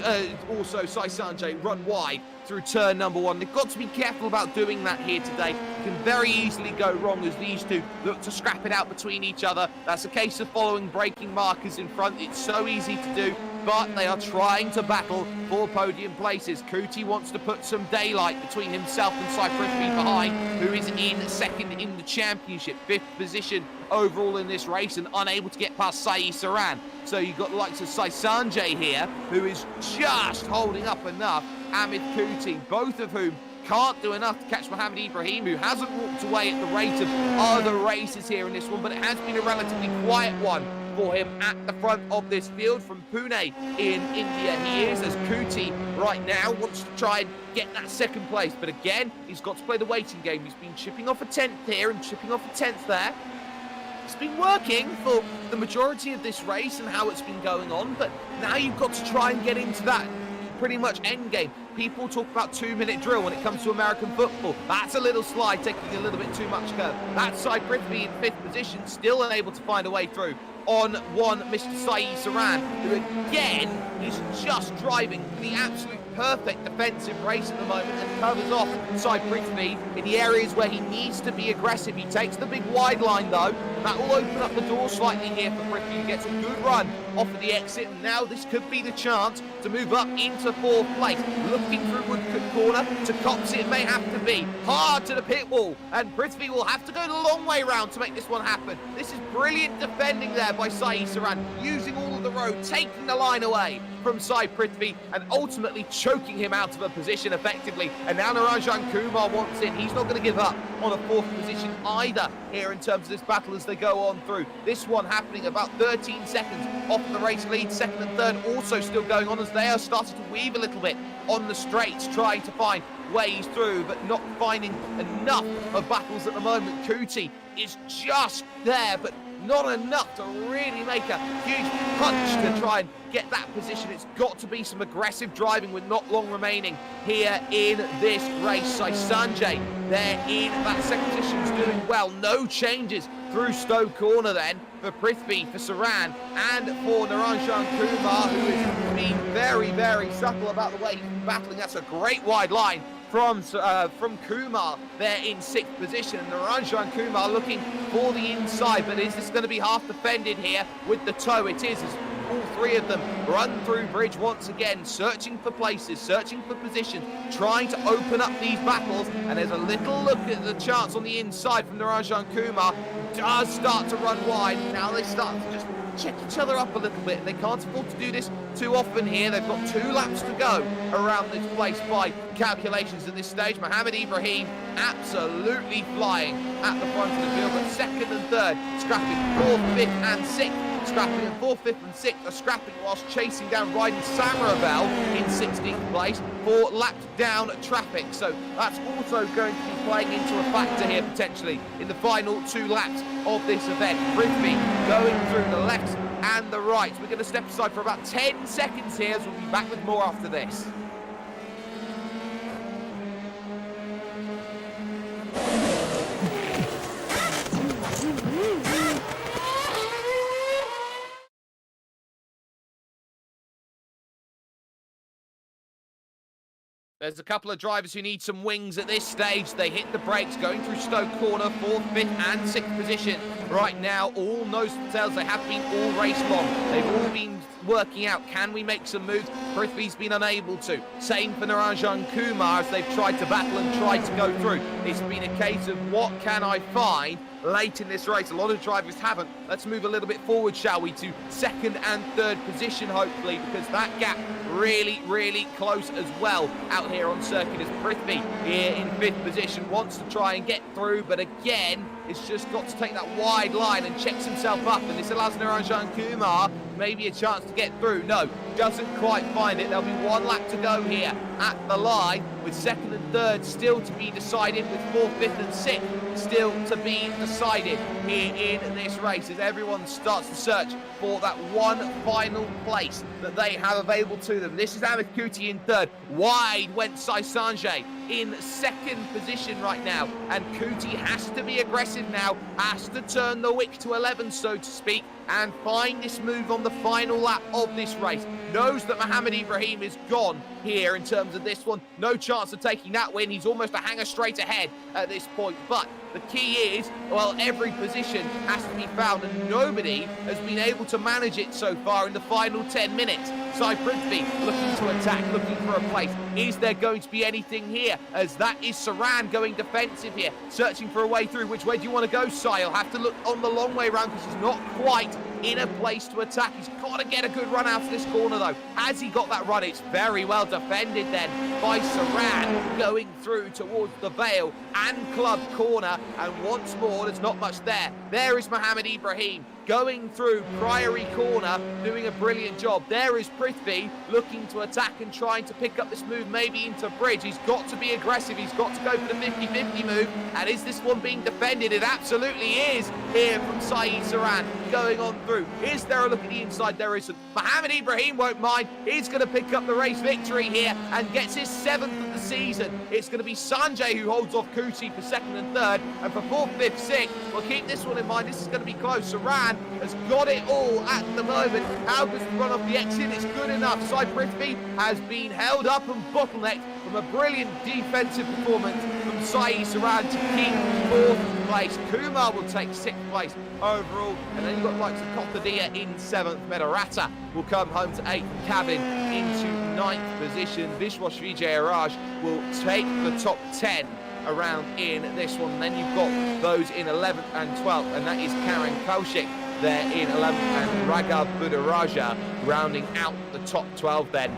also Sai Sanjay run wide through turn number 1. They've got to be careful about doing that here today. It can very easily go wrong as these two look to scrap it out between each other. That's a case of following braking markers in front. It's so easy to do, but they are trying to battle for podium places. Kuti wants to put some daylight between himself and Sai Prithvi behind, who is in second in the championship, 5th position overall in this race, and unable to get past Sai Saran. So you've got the likes of Sai Sanjay here, who is just holding up enough. Amit Kuti, both of whom can't do enough to catch Mohammed Ibrahim, who hasn't walked away at the rate of other races here in this one, but it has been a relatively quiet one for him at the front of this field. From Pune in India he is, as Kuti right now wants to try and get that second place, but again he's got to play the waiting game. He's been chipping off a 10th here and chipping off a 10th there. It's been working for the majority of this race and how it's been going on, but now you've got to try and get into that pretty much end game. People talk about 2-minute drill when it comes to American football. That's a little slide, taking a little bit too much curve. That's Sai Prithvi in 5th position, still unable to find a way through on one Mr. Sai Saran, who again is just driving the absolute perfect defensive race at the moment and covers off Sai Prithvi in the areas where he needs to be aggressive. He takes the big wide line though, and that will open up the door slightly here for Prithvi. He gets a good run off of the exit, and now this could be the chance to move up into 4th place. Looking through Woodcote Corner to Cops, it may have to be hard to the pit wall, and Prithvi will have to go the long way round to make this one happen. This is brilliant defending there by Sai Saran, using all of the road, taking the line away from Sai Prithvi and ultimately choking him out of a position effectively. And now Naranjan Kumar wants in. He's not going to give up on a 4th position either here in terms of this battle as they go on through. This one happening about 13 seconds off the race lead. Second and third also still going on as they are starting to weave a little bit on the straights, trying to find ways through, but not finding enough of battles at the moment. Kuti is just there, but not enough to really make a huge punch to try and get that position. It's got to be some aggressive driving with not long remaining here in this race. Sai Sanjay there in that second position is doing well. No changes through Stoke Corner then for Prithvi, for Saran, and for Naranjan Kumar, who has been very, very subtle about the way he's been battling. That's a great wide line from Kumar there in 6th position. Naranjan Kumar looking for the inside, but is this going to be half defended here with the toe? It is, as all three of them run through bridge once again, searching for places, searching for positions, trying to open up these battles. And there's a little look at the chance on the inside from Naranjan Kumar, who does start to run wide. Now they start to just check each other up a little bit. They can't afford to do this too often here. They've got 2 laps to go around this place by calculations at this stage. Mohammed Ibrahim absolutely flying at the front of the field, but second and third scrapping, 4th, 5th and 6th. Scrapping in 4th, 5th and 6th are scrapping whilst chasing down Ryden Samaravel in 16th place for lapped down traffic. So that's also going to be playing into a factor here potentially in the final 2 laps of this event. Prithvi going through the left and the right. We're going to step aside for about 10 seconds here, as we'll be back with more after this. There's a couple of drivers who need some wings at this stage. They hit the brakes going through Stoke Corner, 4th, 5th and 6th position. Right now, all nose to tails. They have been all race long. They've all been working out, can we make some moves? Prithvi's been unable to. Same for Naranjan Kumar as they've tried to battle and tried to go through. It's been a case of what can I find late in this race. A lot of drivers haven't. Let's move a little bit forward, shall we, to 2nd and 3rd position, hopefully, because that gap really, really close as well out here on circuit, as Prithvi here in 5th position wants to try and get through, but again, it's just got to take that wide line and checks himself up, and this allows Naranjan Kumar, maybe a chance to get through. No, doesn't quite find it. There'll be one lap to go here at the line, with second and third still to be decided, with fourth, fifth and sixth still to be decided here in this race, as everyone starts to search for that one final place that they have available to them. This is Amit Kuti in third. Wide went Sai Sanjay in second position right now, and Kuti has to be aggressive now, has to turn the wick to 11, so to speak, and find this move on the final lap of this race. Knows that Mohammed Ibrahim is gone here in terms of this one. No chance of taking that win. He's almost a hanger straight ahead at this point. But the key is, well, every position has to be found, and nobody has been able to manage it so far in the final 10 minutes. Sai Prithvi looking to attack, looking for a place. Is there going to be anything here? As that is Saran going defensive here, searching for a way through. Which way do you want to go, Sai? He'll have to look on the long way round because he's not quite in a place to attack. He's got to get a good run out of this corner, though. Has he got that run? It's very well defended then by Saran, going through towards the Vale and Club corner. And once more, there's not much there. There is Mohammed Ibrahim going through Priory corner, doing a brilliant job. There is Prithvi looking to attack and trying to pick up this move maybe into bridge. He's got to be aggressive. He's got to go for the 50-50 move. And is this one being defended? It absolutely is here from Saeed Saran going on through. Is there a look at the inside? There isn't. Mohammed Ibrahim won't mind. He's going to pick up the race victory here and gets his 7th of the season. It's going to be Sanjay who holds off Kuti for second and third. And for fourth, fifth, sixth, we'll keep this one in mind. This is going to be close. Saran has got it all at the moment. How does the run off the exit? It's good enough. Sai Prithvi has been held up and bottlenecked from a brilliant defensive performance from Sai Saran to keep fourth place. Kumar will take sixth place overall, and then you've got the likes of Kothadia in seventh. Medarata will come home to eighth. Kavin into ninth position. Vishwash Vijayaraj will take the top 10 around in this one. And then you've got those in 11th and 12th, and that is Karen Kaushik there in 11th, and Raghav Budaraja rounding out the top 12 then.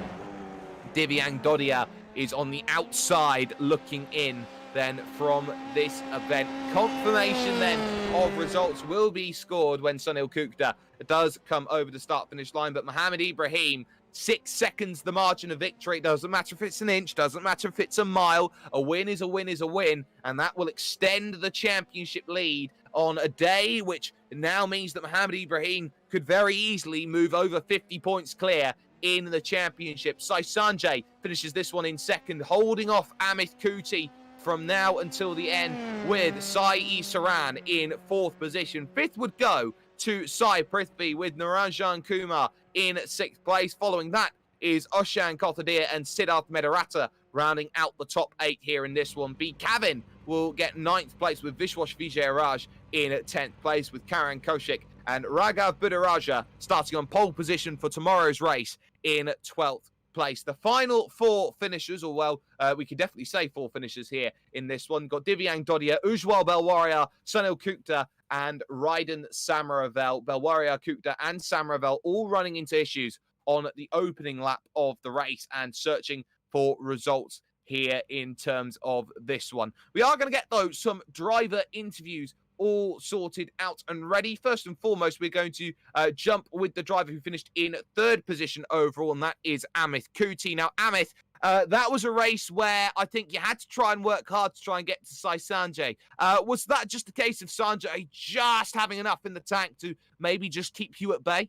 Divyang Dodia is on the outside looking in then from this event. Confirmation then of results will be scored when Sunil Kukta does come over the start-finish line, but Mohammed Ibrahim, 6 seconds the margin of victory. It doesn't matter if it's an inch, doesn't matter if it's a mile. A win is a win is a win, and that will extend the championship lead on a day which now means that Mohammed Ibrahim could very easily move over 50 points clear in the championship. Sai Sanjay finishes this one in second, holding off Amit Kuti from now until the end, with Sai Saran in fourth position. Fifth would go to Sai Prithvi, with Naranjan Kumar in sixth place. Following that is Oshan Kothadia and Siddharth Medarata rounding out the top 8 here in this one. B. Kavin will get 9th place, with Vishwash Vijayaraj in 10th place, with Karan Kaushik and Raghav Budaraja starting on pole position for tomorrow's race in 12th place. The final 4 finishers, or well, we could definitely say 4 finishers here in this one. Got Divyang Dodia, Ujwal Belwaria, Sunil Kukta, and Raiden Samaravel. Belwaria, Kukta, and Samaravel all running into issues on the opening lap of the race and searching for results here in terms of this one. We are going to get, though, some driver interviews all sorted out and ready. First and foremost, we're going to jump with the driver who finished in 3rd position overall, and that is Amit Kuti. Now, Amit, that was a race where I think you had to try and work hard to try and get to Sai Sanjay. Was that just a case of Sanjay just having enough in the tank to maybe just keep you at bay?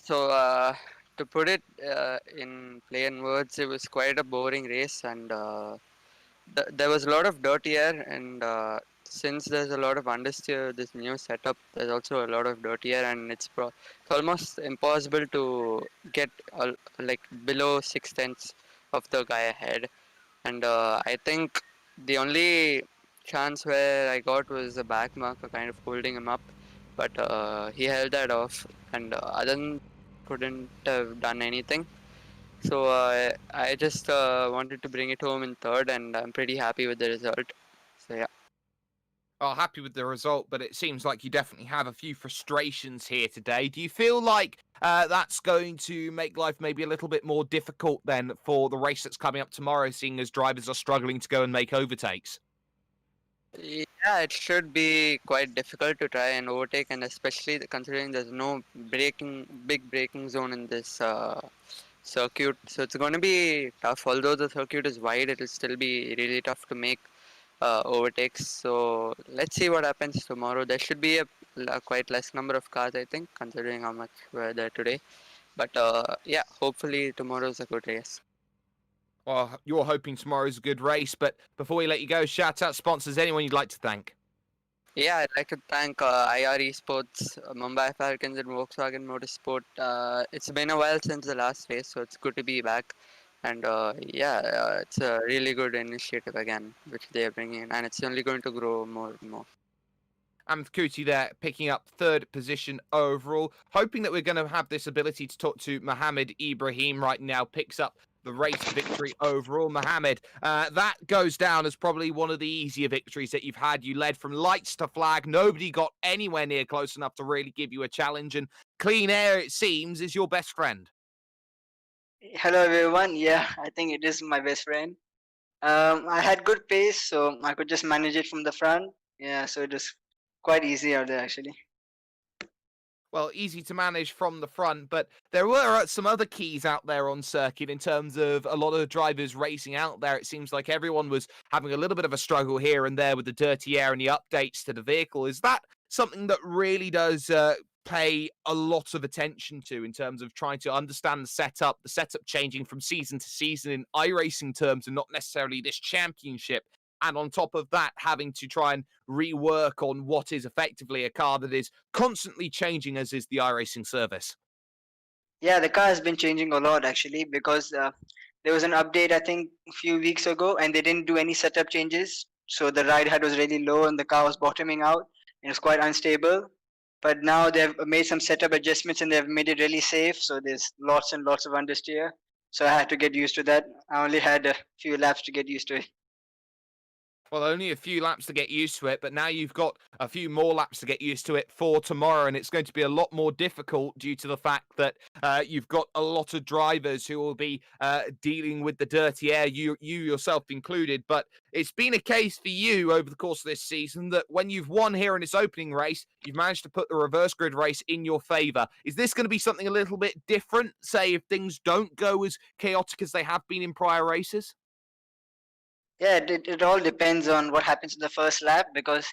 So, to put it in plain words, it was quite a boring race, and there was a lot of dirt here, and since there's a lot of understeer, this new setup, there's also a lot of dirt here, and it's almost impossible to get like below 6/10 of the guy ahead. And I think the only chance where I got was a back marker kind of holding him up, but he held that off, and other than couldn't have done anything. So I just wanted to bring it home in 3rd, and I'm pretty happy with the result. So yeah. Oh, happy with the result, but it seems like you definitely have a few frustrations here today. Do you feel like that's going to make life maybe a little bit more difficult then for the race that's coming up tomorrow, seeing as drivers are struggling to go and make overtakes? Yeah, it should be quite difficult to try and overtake, and especially considering there's no big braking zone in this circuit, so it's going to be tough. Although the circuit is wide, it'll still be really tough to make overtakes. So let's see what happens tomorrow. There should be a quite less number of cars, I think, considering how much were there today. But yeah, hopefully tomorrow's a good race. Well, you're hoping tomorrow's a good race, but before we let you go, shout out sponsors, anyone you'd like to thank. Yeah, I'd like to thank IR Esports, Mumbai Falcons, and Volkswagen Motorsport. It's been a while since the last race, so it's good to be back. And yeah, it's a really good initiative again, which they are bringing in, and it's only going to grow more and more. Amit Kuti there, picking up third position overall. Hoping that we're going to have this ability to talk to Mohammed Ibrahim right now. Picks up the race victory overall. Mohammed, that goes down as probably one of the easier victories that you've had. You led from lights to flag. Nobody got anywhere near close enough to really give you a challenge. And clean air, it seems, is your best friend. Hello everyone. Yeah, I think it is my best friend. I had good pace, so I could just manage it from the front. Yeah, so it was quite easy out there actually. Well, easy to manage from the front, but there were some other keys out there on circuit in terms of a lot of drivers racing out there. It seems like everyone was having a little bit of a struggle here and there with the dirty air and the updates to the vehicle. Is that something that really does pay a lot of attention to in terms of trying to understand the setup changing from season to season in iRacing terms and not necessarily this championship? And on top of that, having to try and rework on what is effectively a car that is constantly changing, as is the iRacing service. Yeah, the car has been changing a lot actually because there was an update I think a few weeks ago, and they didn't do any setup changes. So the ride height was really low, and the car was bottoming out. It was quite unstable. But now they've made some setup adjustments, and they've made it really safe. So there's lots and lots of understeer. So I had to get used to that. I only had a few laps to get used to it. Well, only a few laps to get used to it, but now you've got a few more laps to get used to it for tomorrow, and it's going to be a lot more difficult due to the fact that you've got a lot of drivers who will be dealing with the dirty air, you yourself included. But it's been a case for you over the course of this season that when you've won here in this opening race, you've managed to put the reverse grid race in your favour. Is this going to be something a little bit different, say, if things don't go as chaotic as they have been in prior races? Yeah, it all depends on what happens in the first lap because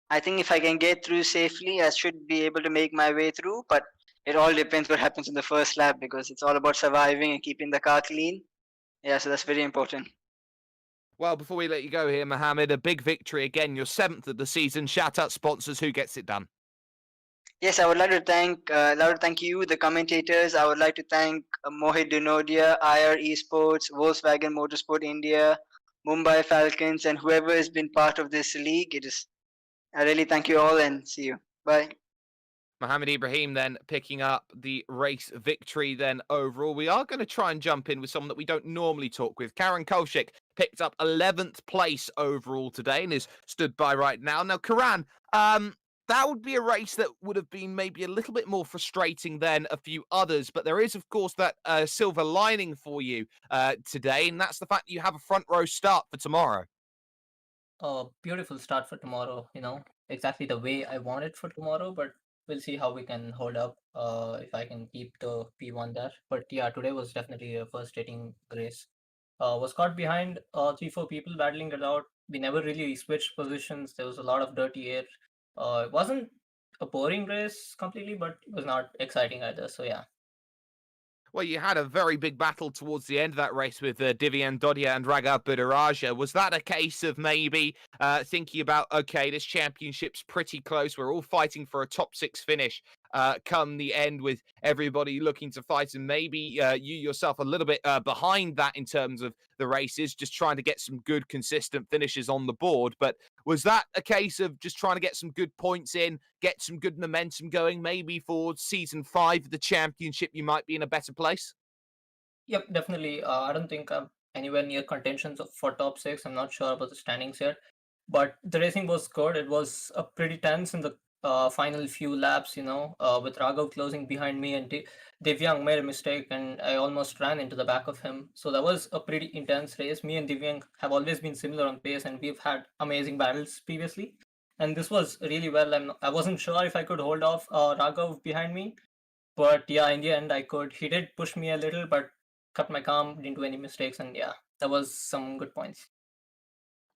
I think if I can get through safely, I should be able to make my way through. But it all depends what happens in the first lap because it's all about surviving and keeping the car clean. Yeah, so that's very important. Well, before we let you go here, Mohammed, a big victory again, your 7th of the season. Shout out sponsors, who gets it done? Yes, I would like to thank you, the commentators. I would like to thank Mohit Dinodia, IR Esports, Volkswagen Motorsport India, Mumbai Falcons, and whoever has been part of this league. I really thank you all and see you. Bye. Mohammed Ibrahim then picking up the race victory then overall. We are going to try and jump in with someone that we don't normally talk with. Karen Kolchik picked up 11th place overall today and is stood by right now. Now, Karan, that would be a race that would have been maybe a little bit more frustrating than a few others, but there is, of course, that silver lining for you today, and that's the fact that you have a front row start for tomorrow. A beautiful start for tomorrow, exactly the way I want it for tomorrow, but we'll see how we can hold up if I can keep the P1 there. But yeah, today was definitely a frustrating race. Was caught behind 3-4 people battling it out. We never really switched positions. There was a lot of dirty air. It wasn't a boring race completely, but it was not exciting either. So yeah. Well, you had a very big battle towards the end of that race with Divian Dodia and Raghav Budaraja. Was that a case of maybe thinking about, okay, this championship's pretty close, we're all fighting for a top 6 finish come the end with everybody looking to fight, and maybe you yourself a little bit behind that in terms of the races, just trying to get some good, consistent finishes on the board. But was that a case of just trying to get some good points in, get some good momentum going, maybe for season 5 of the championship, you might be in a better place? Yep, definitely. I don't think I'm anywhere near contentions for top 6. I'm not sure about the standings yet, but the racing was good. It was pretty tense in the final few laps, with Raghav closing behind me and Divyang made a mistake and I almost ran into the back of him. So that was a pretty intense race. Me and Divyang have always been similar on pace and we've had amazing battles previously. And this was really well. I wasn't sure if I could hold off Raghav behind me, but yeah, in the end I could. He did push me a little, but kept my calm, didn't do any mistakes, and yeah, that was some good points.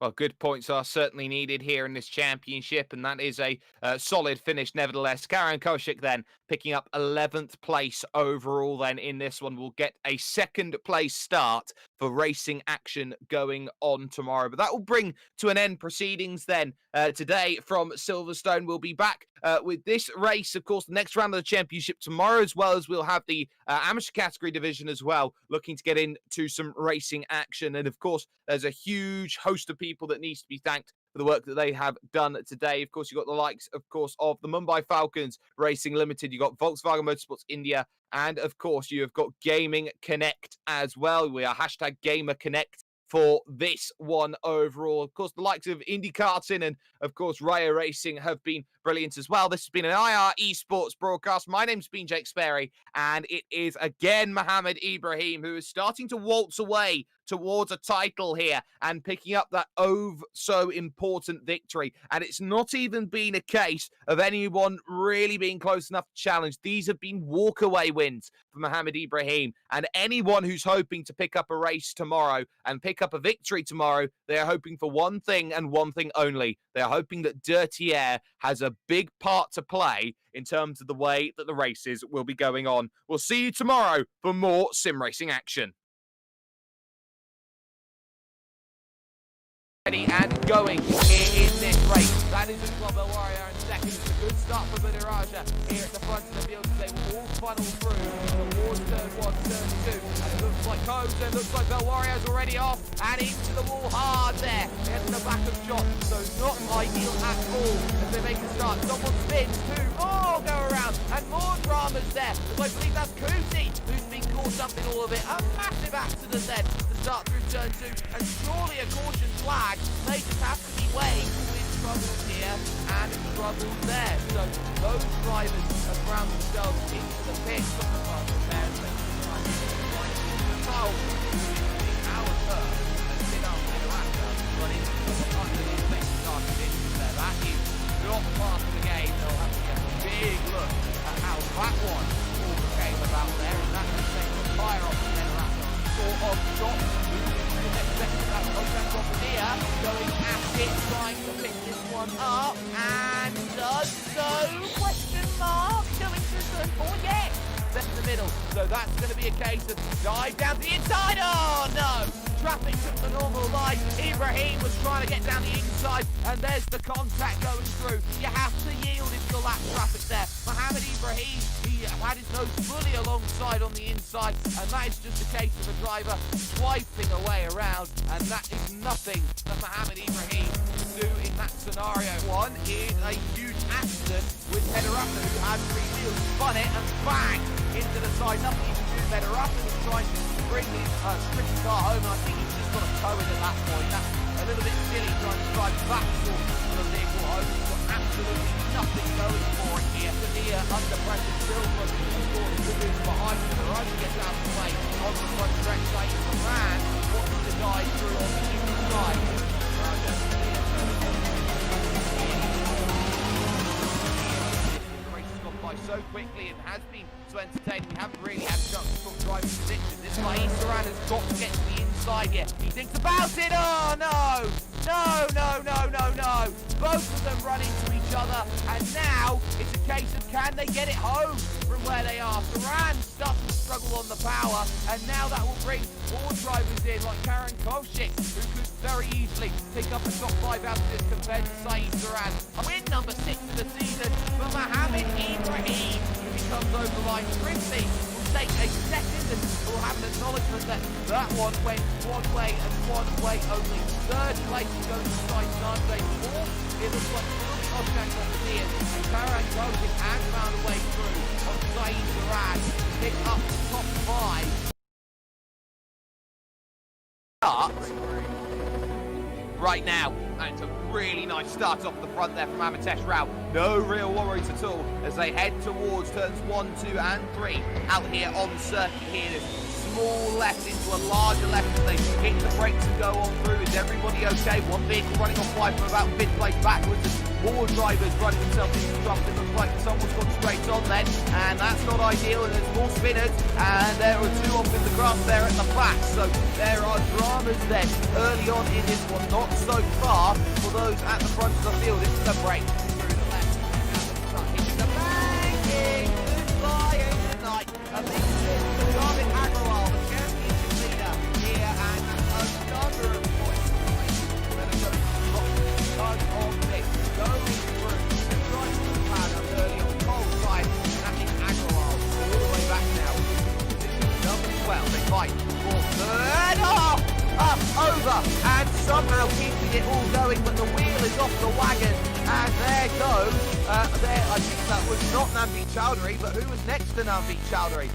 Well, good points are certainly needed here in this championship, and that is a solid finish nevertheless. Karen Koshik then picking up 11th place overall then in this one. Will get a second place start for racing action going on tomorrow. But that will bring to an end proceedings then today from Silverstone. We'll be back with this race, of course, the next round of the championship tomorrow, as well as we'll have the amateur category division as well, looking to get into some racing action. And of course, there's a huge host of people that needs to be thanked for the work that they have done today. Of course, you've got the likes, of course, of the Mumbai Falcons Racing Limited. You've got Volkswagen Motorsport India. And, of course, you have got Gaming Connect as well. We are hashtag Gamer Connect for this one overall. Of course, the likes of Indy Karting and, of course, Raya Racing have been brilliant as well. This has been an IR Esports broadcast. My name's been Jake Sperry, and it is again Mohammed Ibrahim who is starting to waltz away towards a title here and picking up that so important victory. And it's not even been a case of anyone really being close enough to challenge. These have been walkaway wins for Mohammed Ibrahim. And anyone who's hoping to pick up a race tomorrow and pick up a victory tomorrow, they are hoping for one thing and one thing only. They are hoping that Dirty Air has a big part to play in terms of the way that the races will be going on. We'll see you tomorrow for more sim racing action. Ready and going here in this race. That is Global Warrior in second. It's a good start for Budiraja here at the front of the field. They will all funnel through towards turn 1, turn 2. And it looks like Combs, it looks like Bell Warrior's already off and into the wall hard there. Into the back of Shot. So not ideal at all as they make a start. Someone spins, 2 more go around and more dramas there. I believe that's Kuti who's been caught up in all of it. A massive accident then to start through turn 2 and surely a caution flag. They just have to be weighed with struggles here and struggles there. So those drivers have ground themselves into the pit. That is not part of the game. They'll have to get a big look at how that one all came about there, and that's the same with fire off the center sort of shot. Going at it, trying to pick this one up, and does so, question mark, going through turn 4, yes, that's in the middle, so that's going to be a case of dive down to the inside, oh no, traffic took the normal line, Ibrahim was trying to get down the inside, and there's the contact going through, you have to yield if you'll lap traffic there, Mohammed Ibrahim, he had his nose fully alongside on the inside, and that is just a case of a driver swiping away around, and that is nothing that Mohammed Ibrahim can do in that scenario. One is a huge accident with Federata, who had 3 wheels, spun it and bang into the side. Nothing you can do. Federata was trying to bring his sprint car home, and I think he's just got a tow in at that point. That's a little bit silly trying to drive that sort of a vehicle home. He's got absolutely nothing going for it here. Sevilla under pressure, still looking for the good news behind him. The rider gets out of the way on the front stretch side of the man. Watching the guy through on the inside. So quickly and has been so entertaining. We haven't really had a chance to talk driving position. This guy Saran has got to get to the inside here. He thinks about it. Oh no! No. Both of them run into each other, and now it's a case of can they get it home from where they are. Saran starts to struggle on the power, and now that will bring more drivers in like Karen Koshik, who could very easily pick up a top 5 out of this compared to Saeed Saran. Win number 6 of the season for Mohammed Ibrahim, who becomes over the line quickly. Take a second and we'll have an acknowledgement that that one went one way and one way only. Third place goes to Saeed Saran. Fourth, it looks like Willie Osman got cleared, and Karen Koshik has found a way through on Saeed Saran to pick up the top 5. Right now, And it's a really nice start off the front there from Amitesh Rao. No real worries at all as they head towards turns 1, 2 and 3 out here on circuit here. This small left into a larger left as they hit the brakes and go on through. Is everybody okay? One vehicle running off wide from about 5th place backwards as more drivers running themselves into trouble. It looks like someone's gone straight on then, and that's not ideal, and there's more spinners, and there are 2 off in the grass there at the back. So there are dramas then early on in this one, not so far for those at the front of the field. It's the break through the left, and the front hits the banking. Goodbye, good night. A big shift for Garvin Agrawal, the championship leader here, and a number of points. Then I'm going to drop tons of this going through the right to the paddock early on the pole side, and that is Agrawal all the way back now. Position number 12. They fight for third. Oh! Up, over, and somehow keeping it all going, but the wheel is off the wagon, and there goes, I think that was not Navdeep Chowdhury, but who was next to Navdeep Chowdhury?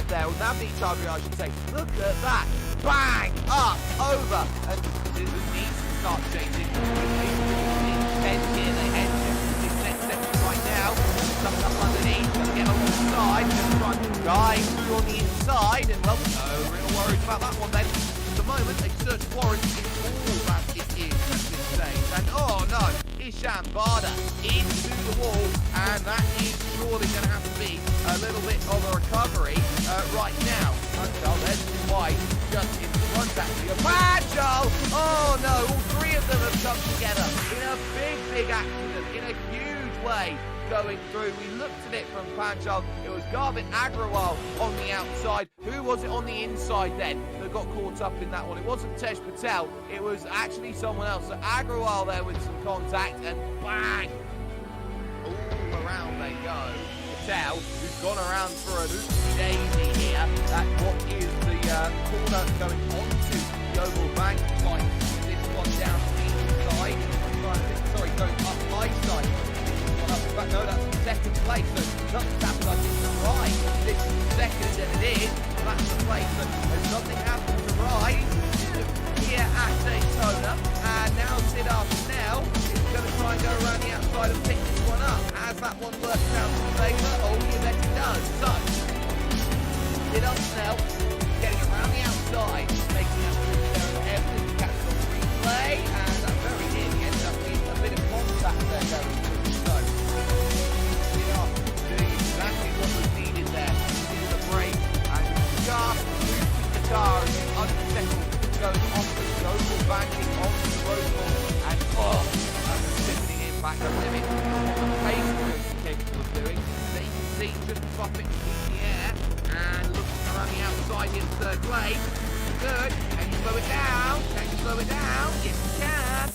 There was Navdeep Chowdhury, I should say. Look at that, bang, up, over, and this needs to start changing. Head here, they head to this next section right now, something up underneath, gonna get over the side, just trying to dive through on the inside, and well, no real worries about that one then. At the moment, a search warrant is all that it is at this stage. And oh no, Isham Bada into the wall, and that is surely going to have to be a little bit of a recovery right now. Panchal, there's White just in front actually. Panchal! Oh no, all 3 of them have come together in a big accident, in a huge way. Going through, we looked at it from Panchal. It was Garvin Agrawal on the outside. Who was it on the inside then that got caught up in that one? It wasn't Tesh Patel, it was actually someone else. So Agrawal there with some contact, and bang! All around they go. Patel, who's gone around for a oopsie-daisy here at what is the corner going onto the oval bank. Like this one down the inside. Sorry, going up my side. But no, that's second place, so nothing's happened like it's right. This is second and it is, that's the place, so there's nothing happened to right here at Daytona, and now Sid Arsenal is going to try and go around the outside and pick this one up. As that one works out in favour, oh you bet it does. So, Sid Arsenal getting around the outside, making that move there at Everton, catch on replay, and that very nearly ends up with a bit of contact there going through. Exactly what was needed there. Into the brake and just moving the car as the unsettled goes off the oval banking onto the road wall, and that's a sickening impact of limit. The pace was capable of doing. So you can see just drop it in the air and looking around the outside in 3rd place. Good. Can you slow it down? Can you slow it down? Yes you can.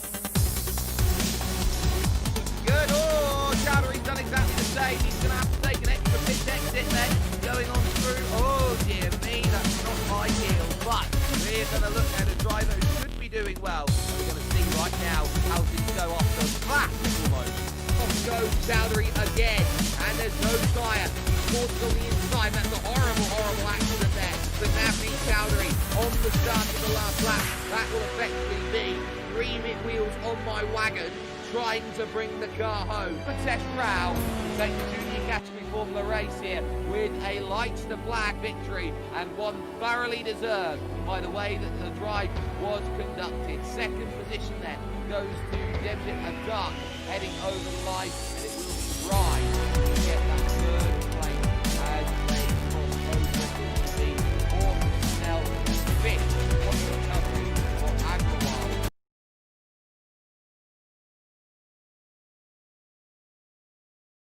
Good. Oh, Chowdhury's done exactly the same. He's going to have to take an extra pit exit then. Going on through. Oh, dear me. That's not ideal. But we're going to look at a driver who should be doing well. We're going to see right now how things go off the flat almost. Off goes Chowdhury again. And there's no tyre. He's caught on the inside. That's a horrible accident there. But Navdeep Chowdhury on the start of the last lap. That will effectively be 3 mid-wheels on my wagon, trying to bring the car home. Amitesh Rao takes the junior category Formula race here with a lights to black victory, and one thoroughly deserved by the way that the drive was conducted. Second position then goes to Devjit Adak heading over the line, and it will be dry to get that 3rd place as they cross over into the 4th Snell and 5th on the recovery for Agrawal.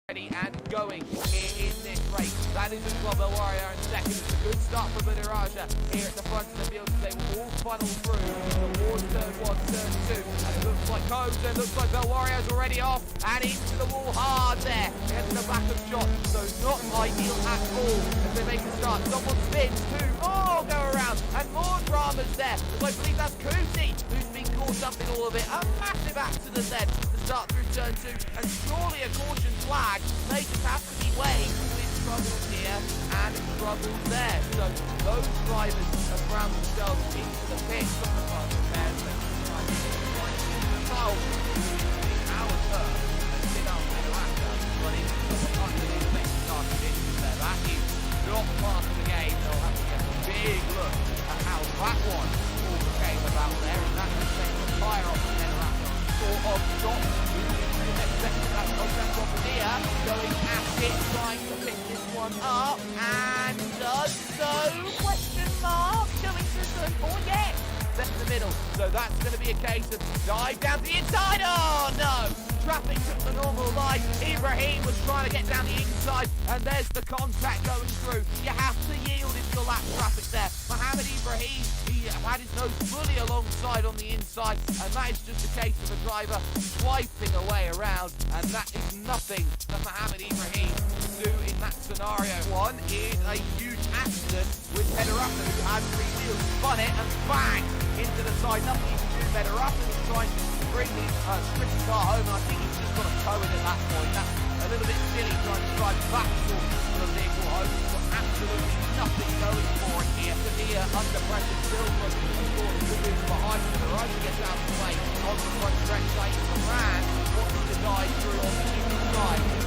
Ready and going in this race. That is a Global Warrior in second. It's a good start for Budiraja here at the front of the field. They will all funnel through towards turn 1, turn 2. And it looks like Combs, it looks like Bell Warrior's already off and into the wall hard there. Gets the back of shot, so not ideal at all as they make a start. Someone spins, 2 more go around, and more dramas there. I believe that's Kuti who's been caught up in all of it. A massive accident then to start through turn 2, and surely a caution flag. They just have to be weighed with troubles here and troubles there. So those drivers have found themselves into the pit. of shots. Moving to the next section, that's Volkswagen Motorsport going at it, trying to pick this one up, and does so, question mark, going through turn 4, yes! Left in the middle, so that's going to be a case of dive down to the inside. Oh no! Traffic took the normal line. Ibrahim was trying to get down the inside, and there's the contact going through. You have to yield if you'll lap traffic there. Mohamed Ibrahim, he had his nose fully alongside on the inside, and that is just a case of a driver swiping away around, and that is nothing that Mohamed Ibrahim can do in that scenario. One is a huge accident with Federato, who had 3 wheels, spun it, and bang! Into the side, nothing you can do better. After he's trying to bring his sprint car home, and I think he's just got a tow in at that point. That's a little bit silly trying to drive back towards the vehicle home. He's got absolutely nothing going for it here. Sevilla under pressure, still looking for the wheels behind him. The right gets out of the way on the front stretch. Like the man watching the guy through on the inside.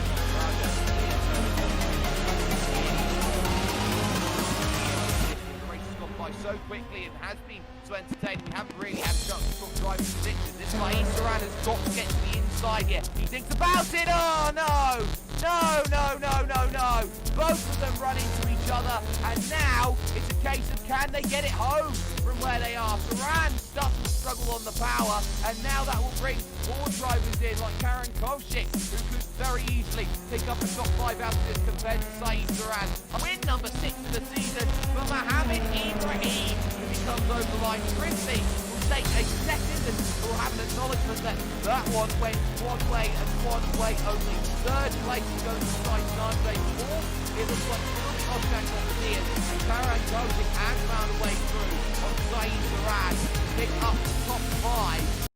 So quickly and has been so entertaining. We haven't really had a chance to talk driving predictions. This guy Saran has got to get to the inside here. He thinks about it. Oh no! No! Both of them run into each other, and now it's a case of can they get it home from where they are. Saran starts to struggle on the power, and now that will bring more drivers in like Karen Kovshik, who could very easily pick up a top 5 out of this compared to Saeed Saran. Win number 6 of the season for Mohamed Ibrahim, who becomes over the line. Christie will take a second and will have an acknowledgement that that one went one way and one way only. Third place is going to Saeed Saran. Fourth, it looks like Philip Osman got cleared, and Karen Kovshik has found a way through on Saeed Saran to pick up the top 5.